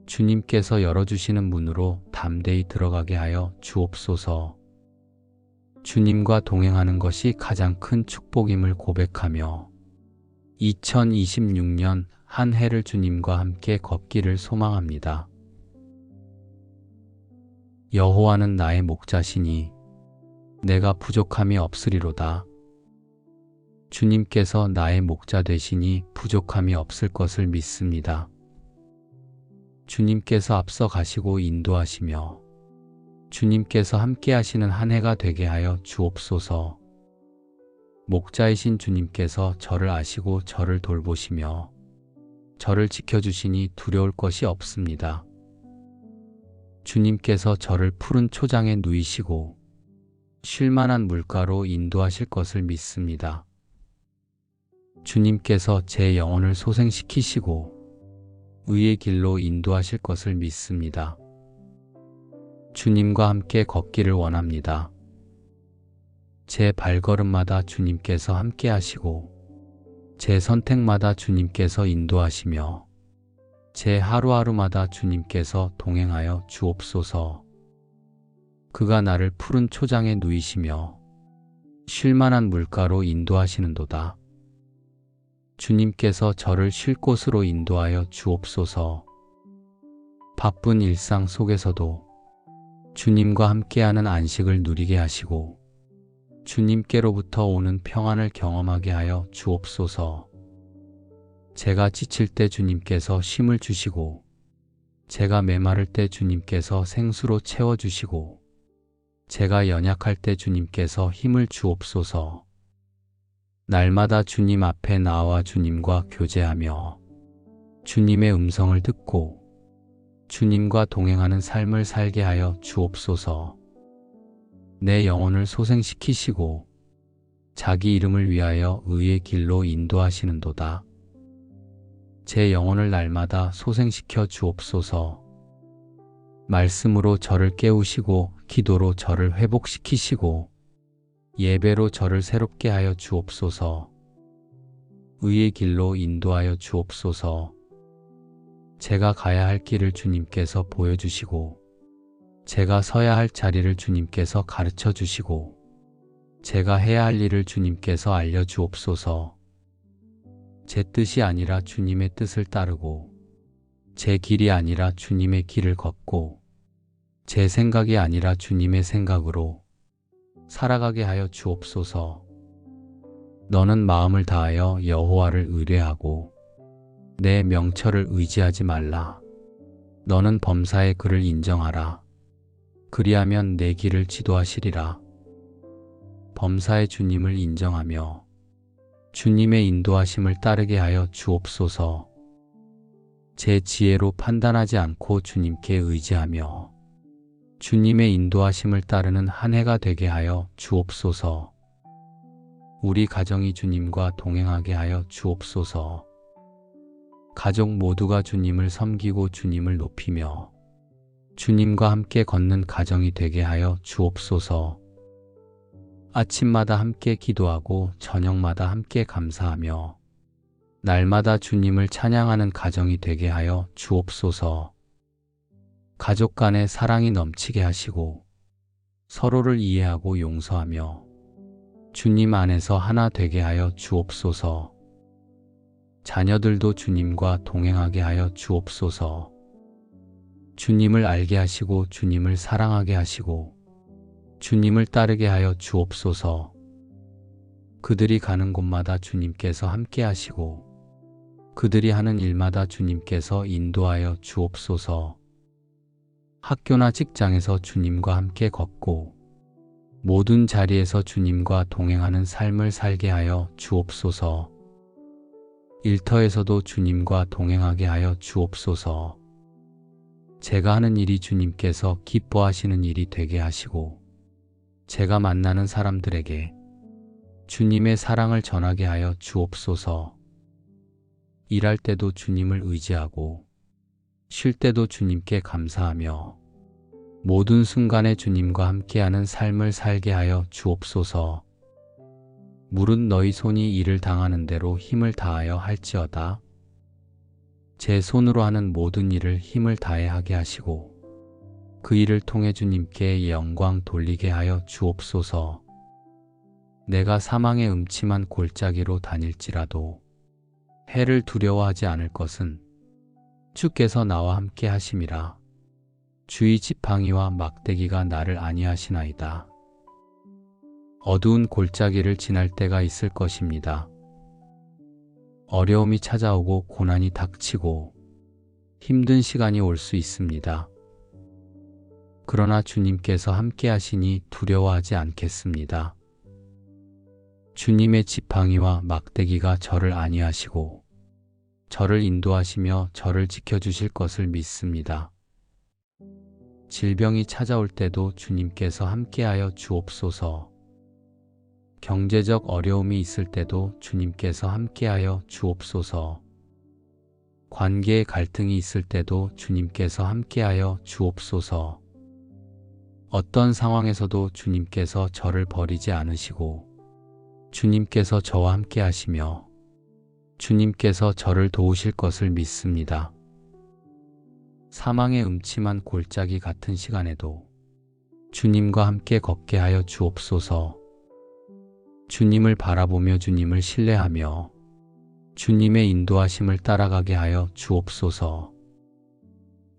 S1: 주님께서 열어주시는 문으로 담대히 들어가게 하여 주옵소서. 주님과 동행하는 것이 가장 큰 축복임을 고백하며 2026년 한 해를 주님과 함께 걷기를 소망합니다. 여호와는 나의 목자시니 내가 부족함이 없으리로다. 주님께서 나의 목자 되시니 부족함이 없을 것을 믿습니다. 주님께서 앞서 가시고 인도하시며 주님께서 함께 하시는 한 해가 되게 하여 주옵소서. 목자이신 주님께서 저를 아시고 저를 돌보시며 저를 지켜주시니 두려울 것이 없습니다. 주님께서 저를 푸른 초장에 누이시고 쉴만한 물가로 인도하실 것을 믿습니다. 주님께서 제 영혼을 소생시키시고 의의 길로 인도하실 것을 믿습니다. 주님과 함께 걷기를 원합니다. 제 발걸음마다 주님께서 함께 하시고 제 선택마다 주님께서 인도하시며 제 하루하루마다 주님께서 동행하여 주옵소서. 그가 나를 푸른 초장에 누이시며 쉴만한 물가로 인도하시는도다. 주님께서 저를 쉴 곳으로 인도하여 주옵소서. 바쁜 일상 속에서도 주님과 함께하는 안식을 누리게 하시고 주님께로부터 오는 평안을 경험하게 하여 주옵소서. 제가 지칠 때 주님께서 쉼을 주시고 제가 메마를 때 주님께서 생수로 채워주시고 제가 연약할 때 주님께서 힘을 주옵소서. 날마다 주님 앞에 나와 주님과 교제하며 주님의 음성을 듣고 주님과 동행하는 삶을 살게 하여 주옵소서. 내 영혼을 소생시키시고 자기 이름을 위하여 의의 길로 인도하시는도다. 제 영혼을 날마다 소생시켜 주옵소서. 말씀으로 저를 깨우시고 기도로 저를 회복시키시고 예배로 저를 새롭게 하여 주옵소서. 의의 길로 인도하여 주옵소서. 제가 가야 할 길을 주님께서 보여주시고 제가 서야 할 자리를 주님께서 가르쳐 주시고 제가 해야 할 일을 주님께서 알려주옵소서. 제 뜻이 아니라 주님의 뜻을 따르고 제 길이 아니라 주님의 길을 걷고 제 생각이 아니라 주님의 생각으로 살아가게 하여 주옵소서. 너는 마음을 다하여 여호와를 의뢰하고 내 명철을 의지하지 말라. 너는 범사의 그를 인정하라. 그리하면 내 길을 지도하시리라. 범사의 주님을 인정하며 주님의 인도하심을 따르게 하여 주옵소서. 제 지혜로 판단하지 않고 주님께 의지하며 주님의 인도하심을 따르는 한 해가 되게 하여 주옵소서. 우리 가정이 주님과 동행하게 하여 주옵소서. 가족 모두가 주님을 섬기고 주님을 높이며 주님과 함께 걷는 가정이 되게 하여 주옵소서. 아침마다 함께 기도하고 저녁마다 함께 감사하며 날마다 주님을 찬양하는 가정이 되게 하여 주옵소서. 가족 간의 사랑이 넘치게 하시고 서로를 이해하고 용서하며 주님 안에서 하나 되게 하여 주옵소서. 자녀들도 주님과 동행하게 하여 주옵소서. 주님을 알게 하시고 주님을 사랑하게 하시고 주님을 따르게 하여 주옵소서. 그들이 가는 곳마다 주님께서 함께 하시고 그들이 하는 일마다 주님께서 인도하여 주옵소서. 학교나 직장에서 주님과 함께 걷고 모든 자리에서 주님과 동행하는 삶을 살게 하여 주옵소서. 일터에서도 주님과 동행하게 하여 주옵소서. 제가 하는 일이 주님께서 기뻐하시는 일이 되게 하시고 제가 만나는 사람들에게 주님의 사랑을 전하게 하여 주옵소서. 일할 때도 주님을 의지하고 쉴 때도 주님께 감사하며 모든 순간에 주님과 함께하는 삶을 살게 하여 주옵소서. 물은 너희 손이 일을 당하는 대로 힘을 다하여 할지어다. 제 손으로 하는 모든 일을 힘을 다해 하게 하시고 그 일을 통해 주님께 영광 돌리게 하여 주옵소서. 내가 사망의 음침한 골짜기로 다닐지라도 해를 두려워하지 않을 것은 주께서 나와 함께 하심이라. 주의 지팡이와 막대기가 나를 안위하시나이다. 어두운 골짜기를 지날 때가 있을 것입니다. 어려움이 찾아오고 고난이 닥치고 힘든 시간이 올 수 있습니다. 그러나 주님께서 함께 하시니 두려워하지 않겠습니다. 주님의 지팡이와 막대기가 저를 안위하시고 저를 인도하시며 저를 지켜주실 것을 믿습니다. 질병이 찾아올 때도 주님께서 함께하여 주옵소서. 경제적 어려움이 있을 때도 주님께서 함께하여 주옵소서. 관계의 갈등이 있을 때도 주님께서 함께하여 주옵소서. 어떤 상황에서도 주님께서 저를 버리지 않으시고 주님께서 저와 함께 하시며 주님께서 저를 도우실 것을 믿습니다. 사망의 음침한 골짜기 같은 시간에도 주님과 함께 걷게 하여 주옵소서. 주님을 바라보며 주님을 신뢰하며 주님의 인도하심을 따라가게 하여 주옵소서.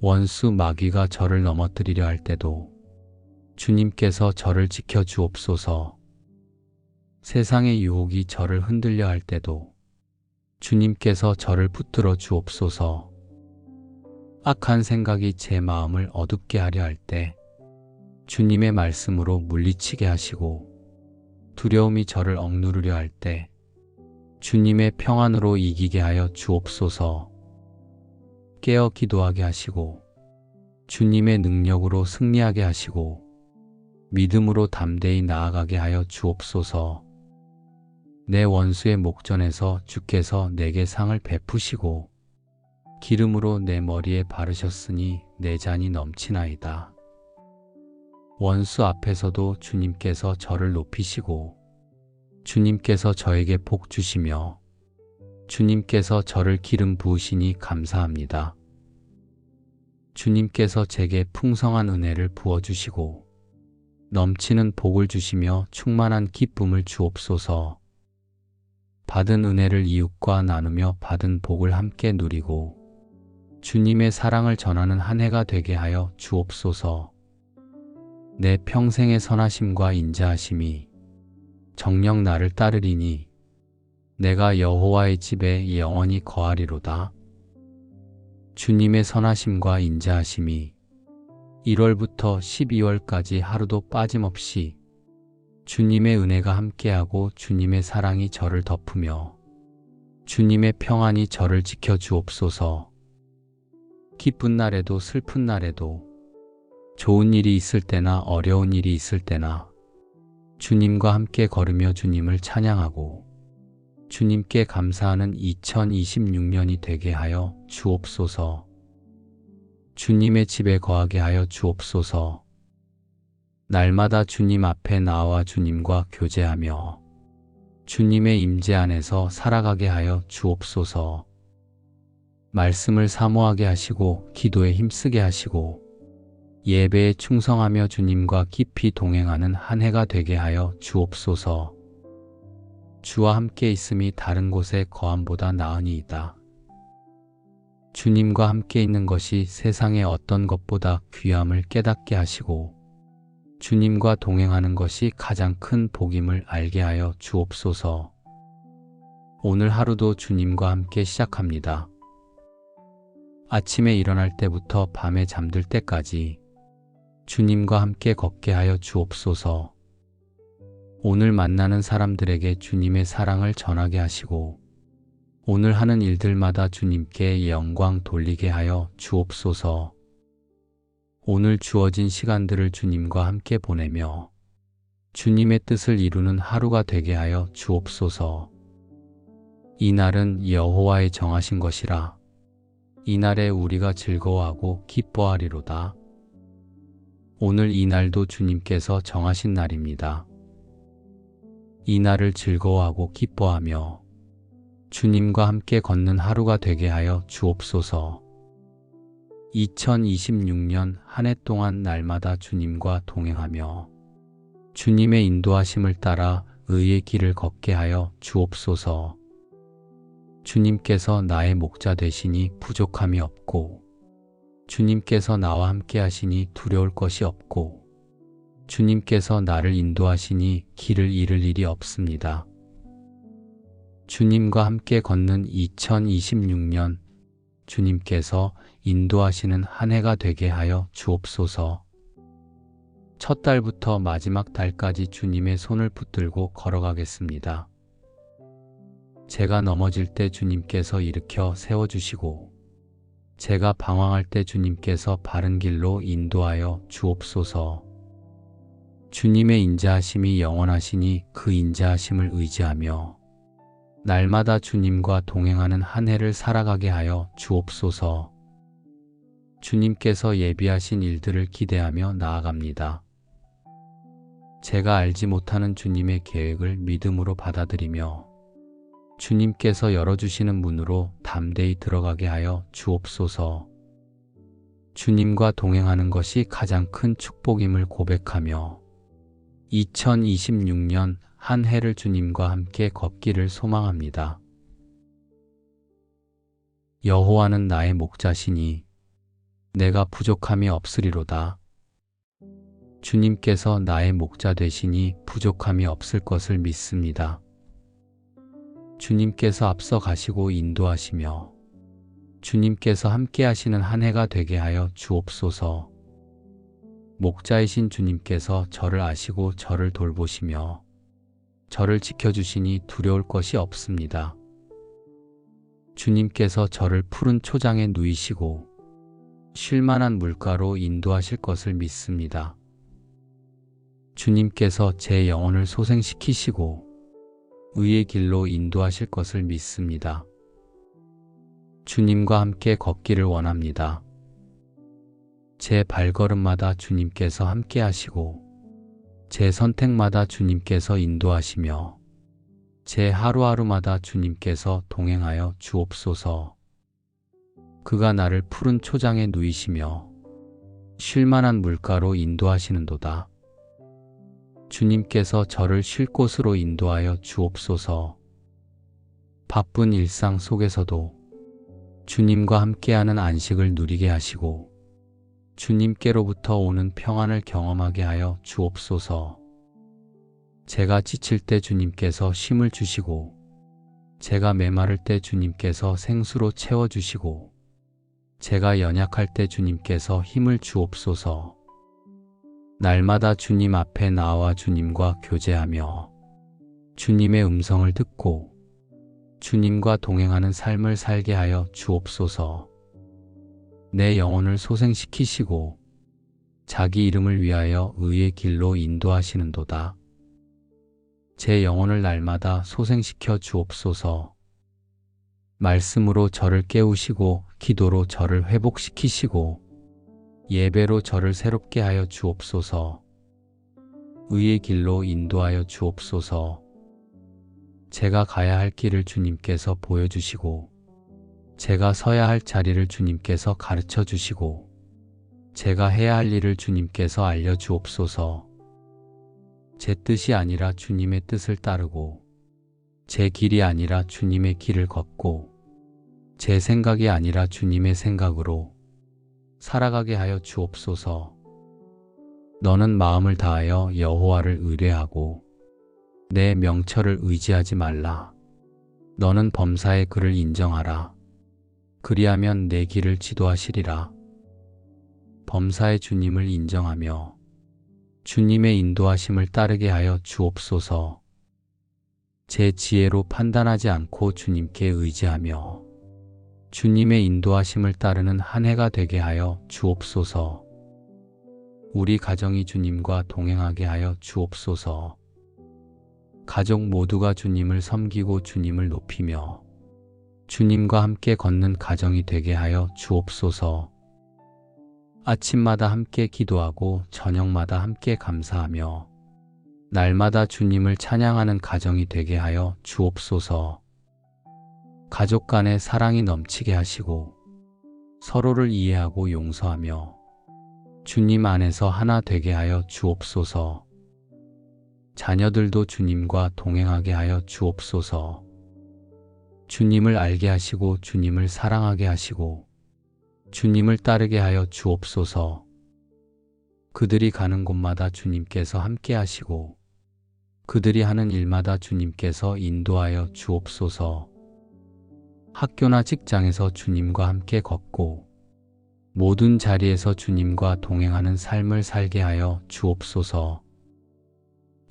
S1: 원수 마귀가 저를 넘어뜨리려 할 때도 주님께서 저를 지켜 주옵소서. 세상의 유혹이 저를 흔들려 할 때도 주님께서 저를 붙들어 주옵소서. 악한 생각이 제 마음을 어둡게 하려 할 때 주님의 말씀으로 물리치게 하시고 두려움이 저를 억누르려 할 때 주님의 평안으로 이기게 하여 주옵소서. 깨어 기도하게 하시고 주님의 능력으로 승리하게 하시고 믿음으로 담대히 나아가게 하여 주옵소서. 내 원수의 목전에서 주께서 내게 상을 베푸시고 기름으로 내 머리에 바르셨으니 내 잔이 넘치나이다. 원수 앞에서도 주님께서 저를 높이시고 주님께서 저에게 복 주시며 주님께서 저를 기름 부으시니 감사합니다. 주님께서 제게 풍성한 은혜를 부어주시고 넘치는 복을 주시며 충만한 기쁨을 주옵소서. 받은 은혜를 이웃과 나누며 받은 복을 함께 누리고 주님의 사랑을 전하는 한 해가 되게 하여 주옵소서. 내 평생의 선하심과 인자하심이 정녕 나를 따르리니 내가 여호와의 집에 영원히 거하리로다. 주님의 선하심과 인자하심이 1월부터 12월까지 하루도 빠짐없이 주님의 은혜가 함께하고 주님의 사랑이 저를 덮으며 주님의 평안이 저를 지켜 주옵소서. 기쁜 날에도 슬픈 날에도 좋은 일이 있을 때나 어려운 일이 있을 때나 주님과 함께 걸으며 주님을 찬양하고 주님께 감사하는 2026년이 되게 하여 주옵소서. 주님의 집에 거하게 하여 주옵소서. 날마다 주님 앞에 나와 주님과 교제하며 주님의 임재 안에서 살아가게 하여 주옵소서. 말씀을 사모하게 하시고 기도에 힘쓰게 하시고 예배에 충성하며 주님과 깊이 동행하는 한 해가 되게 하여 주옵소서. 주와 함께 있음이 다른 곳에 거함보다 나으니이다. 주님과 함께 있는 것이 세상의 어떤 것보다 귀함을 깨닫게 하시고 주님과 동행하는 것이 가장 큰 복임을 알게 하여 주옵소서. 오늘 하루도 주님과 함께 시작합니다. 아침에 일어날 때부터 밤에 잠들 때까지 주님과 함께 걷게 하여 주옵소서. 오늘 만나는 사람들에게 주님의 사랑을 전하게 하시고 오늘 하는 일들마다 주님께 영광 돌리게 하여 주옵소서. 오늘 주어진 시간들을 주님과 함께 보내며 주님의 뜻을 이루는 하루가 되게 하여 주옵소서. 이 날은 여호와의 정하신 것이라 이날에 우리가 즐거워하고 기뻐하리로다. 오늘 이 날도 주님께서 정하신 날입니다. 이 날을 즐거워하고 기뻐하며 주님과 함께 걷는 하루가 되게 하여 주옵소서. 2026년 한 해 동안 날마다 주님과 동행하며 주님의 인도하심을 따라 의의 길을 걷게 하여 주옵소서. 주님께서 나의 목자 되시니 부족함이 없고 주님께서 나와 함께 하시니 두려울 것이 없고 주님께서 나를 인도하시니 길을 잃을 일이 없습니다. 주님과 함께 걷는 2026년 주님께서 인도하시는 한 해가 되게 하여 주옵소서. 첫 달부터 마지막 달까지 주님의 손을 붙들고 걸어가겠습니다. 제가 넘어질 때 주님께서 일으켜 세워주시고 제가 방황할 때 주님께서 바른 길로 인도하여 주옵소서. 주님의 인자하심이 영원하시니 그 인자하심을 의지하며 날마다 주님과 동행하는 한 해를 살아가게 하여 주옵소서. 주님께서 예비하신 일들을 기대하며 나아갑니다. 제가 알지 못하는 주님의 계획을 믿음으로 받아들이며 주님께서 열어주시는 문으로 담대히 들어가게 하여 주옵소서. 주님과 동행하는 것이 가장 큰 축복임을 고백하며 2026년 한 해를 주님과 함께 걷기를 소망합니다. 여호와는 나의 목자시니 내가 부족함이 없으리로다. 주님께서 나의 목자 되시니 부족함이 없을 것을 믿습니다. 주님께서 앞서 가시고 인도하시며 주님께서 함께 하시는 한 해가 되게 하여 주옵소서. 목자이신 주님께서 저를 아시고 저를 돌보시며 저를 지켜주시니 두려울 것이 없습니다. 주님께서 저를 푸른 초장에 누이시고 쉴만한 물가로 인도하실 것을 믿습니다. 주님께서 제 영혼을 소생시키시고 의의 길로 인도하실 것을 믿습니다. 주님과 함께 걷기를 원합니다. 제 발걸음마다 주님께서 함께 하시고 제 선택마다 주님께서 인도하시며 제 하루하루마다 주님께서 동행하여 주옵소서. 그가 나를 푸른 초장에 누이시며 쉴만한 물가로 인도하시는도다. 주님께서 저를 쉴 곳으로 인도하여 주옵소서. 바쁜 일상 속에서도 주님과 함께하는 안식을 누리게 하시고 주님께로부터 오는 평안을 경험하게 하여 주옵소서. 제가 지칠 때 주님께서 쉼을 주시고 제가 메마를 때 주님께서 생수로 채워주시고 제가 연약할 때 주님께서 힘을 주옵소서. 날마다 주님 앞에 나와 주님과 교제하며 주님의 음성을 듣고 주님과 동행하는 삶을 살게 하여 주옵소서. 내 영혼을 소생시키시고 자기 이름을 위하여 의의 길로 인도하시는도다. 제 영혼을 날마다 소생시켜 주옵소서. 말씀으로 저를 깨우시고 기도로 저를 회복시키시고 예배로 저를 새롭게 하여 주옵소서. 의의 길로 인도하여 주옵소서. 제가 가야 할 길을 주님께서 보여주시고 제가 서야 할 자리를 주님께서 가르쳐 주시고 제가 해야 할 일을 주님께서 알려주옵소서. 제 뜻이 아니라 주님의 뜻을 따르고 제 길이 아니라 주님의 길을 걷고 제 생각이 아니라 주님의 생각으로 살아가게 하여 주옵소서. 너는 마음을 다하여 여호와를 의뢰하고 내 명철을 의지하지 말라. 너는 범사의 그를 인정하라. 그리하면 내 길을 지도하시리라. 범사의 주님을 인정하며 주님의 인도하심을 따르게 하여 주옵소서. 제 지혜로 판단하지 않고 주님께 의지하며 주님의 인도하심을 따르는 한 해가 되게 하여 주옵소서. 우리 가정이 주님과 동행하게 하여 주옵소서. 가족 모두가 주님을 섬기고 주님을 높이며 주님과 함께 걷는 가정이 되게 하여 주옵소서. 아침마다 함께 기도하고 저녁마다 함께 감사하며 날마다 주님을 찬양하는 가정이 되게 하여 주옵소서. 가족 간의 사랑이 넘치게 하시고 서로를 이해하고 용서하며 주님 안에서 하나 되게 하여 주옵소서. 자녀들도 주님과 동행하게 하여 주옵소서. 주님을 알게 하시고 주님을 사랑하게 하시고 주님을 따르게 하여 주옵소서. 그들이 가는 곳마다 주님께서 함께 하시고 그들이 하는 일마다 주님께서 인도하여 주옵소서. 학교나 직장에서 주님과 함께 걷고 모든 자리에서 주님과 동행하는 삶을 살게 하여 주옵소서.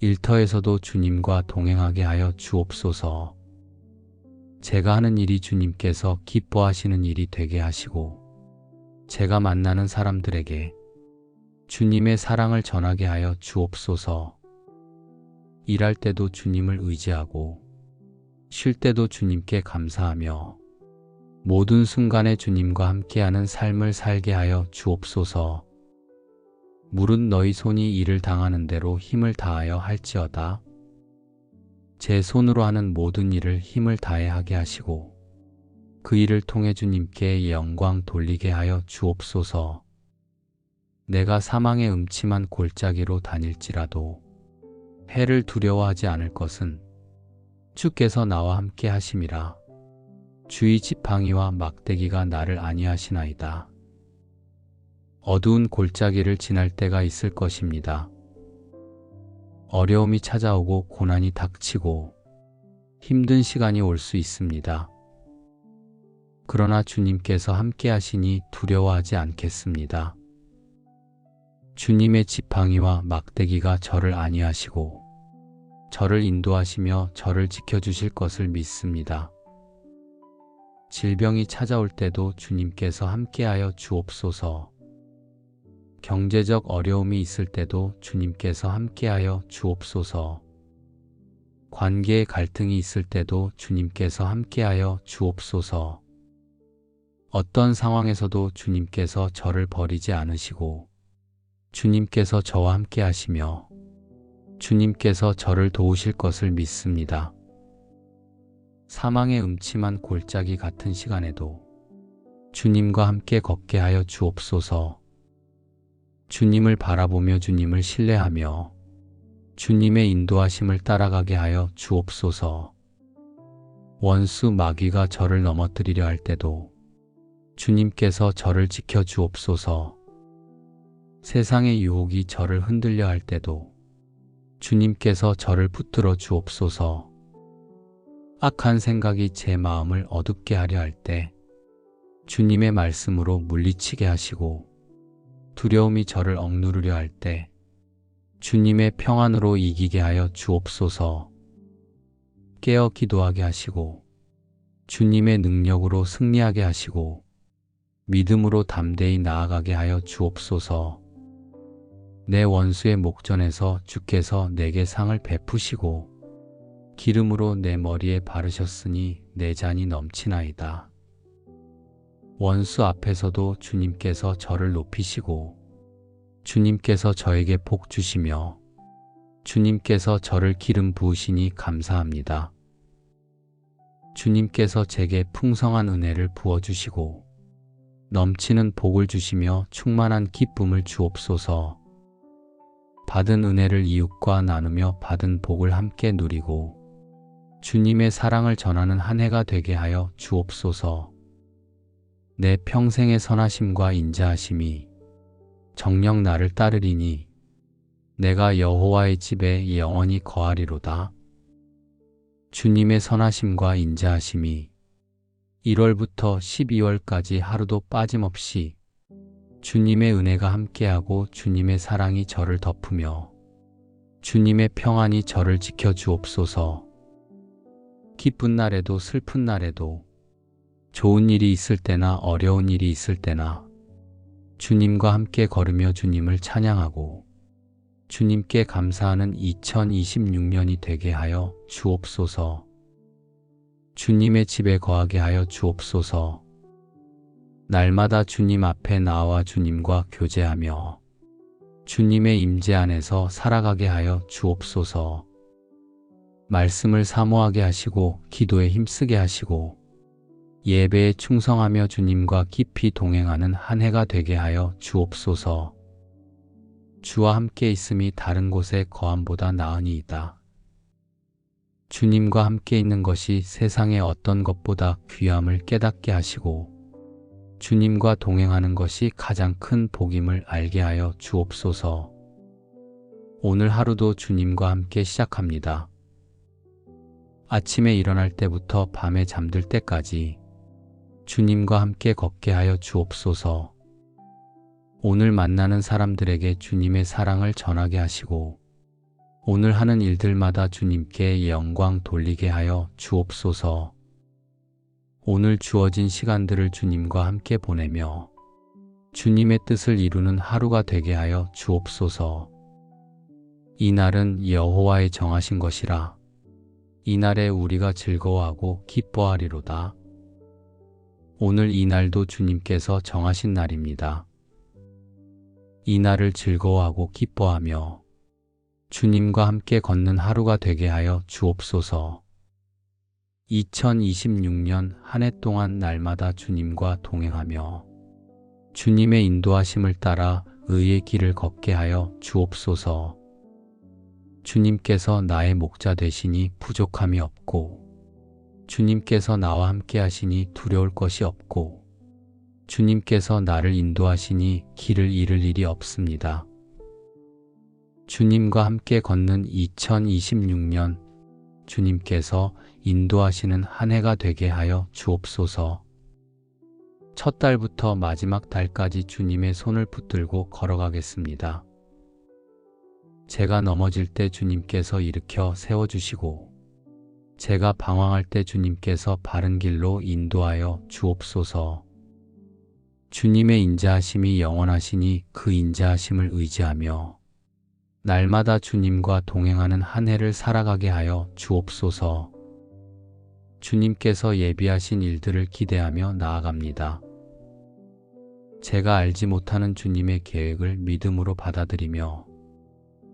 S1: 일터에서도 주님과 동행하게 하여 주옵소서. 제가 하는 일이 주님께서 기뻐하시는 일이 되게 하시고 제가 만나는 사람들에게 주님의 사랑을 전하게 하여 주옵소서. 일할 때도 주님을 의지하고 쉴 때도 주님께 감사하며 모든 순간에 주님과 함께하는 삶을 살게 하여 주옵소서. 물은 너희 손이 일을 당하는 대로 힘을 다하여 할지어다. 제 손으로 하는 모든 일을 힘을 다해 하게 하시고 그 일을 통해 주님께 영광 돌리게 하여 주옵소서. 내가 사망의 음침한 골짜기로 다닐지라도 해를 두려워하지 않을 것은 주께서 나와 함께 하심이라. 주의 지팡이와 막대기가 나를 안위하시나이다. 어두운 골짜기를 지날 때가 있을 것입니다. 어려움이 찾아오고 고난이 닥치고 힘든 시간이 올 수 있습니다. 그러나 주님께서 함께 하시니 두려워하지 않겠습니다. 주님의 지팡이와 막대기가 저를 안위하시고 저를 인도하시며 저를 지켜주실 것을 믿습니다. 질병이 찾아올 때도 주님께서 함께하여 주옵소서. 경제적 어려움이 있을 때도 주님께서 함께하여 주옵소서. 관계의 갈등이 있을 때도 주님께서 함께하여 주옵소서. 어떤 상황에서도 주님께서 저를 버리지 않으시고 주님께서 저와 함께 하시며 주님께서 저를 도우실 것을 믿습니다. 사망의 음침한 골짜기 같은 시간에도 주님과 함께 걷게 하여 주옵소서. 주님을 바라보며 주님을 신뢰하며 주님의 인도하심을 따라가게 하여 주옵소서. 원수 마귀가 저를 넘어뜨리려 할 때도 주님께서 저를 지켜 주옵소서. 세상의 유혹이 저를 흔들려 할 때도 주님께서 저를 붙들어 주옵소서. 악한 생각이 제 마음을 어둡게 하려 할 때 주님의 말씀으로 물리치게 하시고 두려움이 저를 억누르려 할 때 주님의 평안으로 이기게 하여 주옵소서. 깨어 기도하게 하시고 주님의 능력으로 승리하게 하시고 믿음으로 담대히 나아가게 하여 주옵소서. 내 원수의 목전에서 주께서 내게 상을 베푸시고 기름으로 내 머리에 바르셨으니 내 잔이 넘치나이다. 원수 앞에서도 주님께서 저를 높이시고 주님께서 저에게 복 주시며 주님께서 저를 기름 부으시니 감사합니다. 주님께서 제게 풍성한 은혜를 부어주시고 넘치는 복을 주시며 충만한 기쁨을 주옵소서. 받은 은혜를 이웃과 나누며 받은 복을 함께 누리고 주님의 사랑을 전하는 한 해가 되게 하여 주옵소서. 내 평생의 선하심과 인자하심이 정녕 나를 따르리니 내가 여호와의 집에 영원히 거하리로다. 주님의 선하심과 인자하심이 1월부터 12월까지 하루도 빠짐없이 주님의 은혜가 함께하고 주님의 사랑이 저를 덮으며 주님의 평안이 저를 지켜주옵소서. 기쁜 날에도 슬픈 날에도 좋은 일이 있을 때나 어려운 일이 있을 때나 주님과 함께 걸으며 주님을 찬양하고 주님께 감사하는 2026년이 되게 하여 주옵소서. 주님의 집에 거하게 하여 주옵소서. 날마다 주님 앞에 나와 주님과 교제하며 주님의 임재 안에서 살아가게 하여 주옵소서. 말씀을 사모하게 하시고 기도에 힘쓰게 하시고 예배에 충성하며 주님과 깊이 동행하는 한 해가 되게 하여 주옵소서. 주와 함께 있음이 다른 곳에 거함보다 나으니이다. 주님과 함께 있는 것이 세상의 어떤 것보다 귀함을 깨닫게 하시고 주님과 동행하는 것이 가장 큰 복임을 알게 하여 주옵소서. 오늘 하루도 주님과 함께 시작합니다. 아침에 일어날 때부터 밤에 잠들 때까지 주님과 함께 걷게 하여 주옵소서. 오늘 만나는 사람들에게 주님의 사랑을 전하게 하시고 오늘 하는 일들마다 주님께 영광 돌리게 하여 주옵소서. 오늘 주어진 시간들을 주님과 함께 보내며 주님의 뜻을 이루는 하루가 되게 하여 주옵소서. 이 날은 여호와의 정하신 것이라 이 날에 우리가 즐거워하고 기뻐하리로다. 오늘 이 날도 주님께서 정하신 날입니다. 이 날을 즐거워하고 기뻐하며 주님과 함께 걷는 하루가 되게 하여 주옵소서. 2026년 한 해 동안 날마다 주님과 동행하며 주님의 인도하심을 따라 의의 길을 걷게 하여 주옵소서. 주님께서 나의 목자 되시니 부족함이 없고 주님께서 나와 함께 하시니 두려울 것이 없고 주님께서 나를 인도하시니 길을 잃을 일이 없습니다. 주님과 함께 걷는 2026년 주님께서 인도하시는 한 해가 되게 하여 주옵소서. 첫 달부터 마지막 달까지 주님의 손을 붙들고 걸어가겠습니다. 제가 넘어질 때 주님께서 일으켜 세워주시고 제가 방황할 때 주님께서 바른 길로 인도하여 주옵소서. 주님의 인자하심이 영원하시니 그 인자하심을 의지하며 날마다 주님과 동행하는 한 해를 살아가게 하여 주옵소서. 주님께서 예비하신 일들을 기대하며 나아갑니다. 제가 알지 못하는 주님의 계획을 믿음으로 받아들이며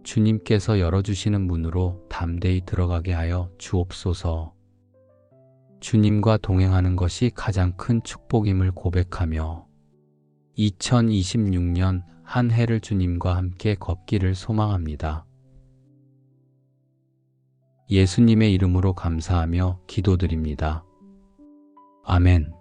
S1: 주님께서 열어주시는 문으로 담대히 들어가게 하여 주옵소서. 주님과 동행하는 것이 가장 큰 축복임을 고백하며 2026년 한 해를 주님과 함께 걷기를 소망합니다. 예수님의 이름으로 감사하며 기도드립니다. 아멘.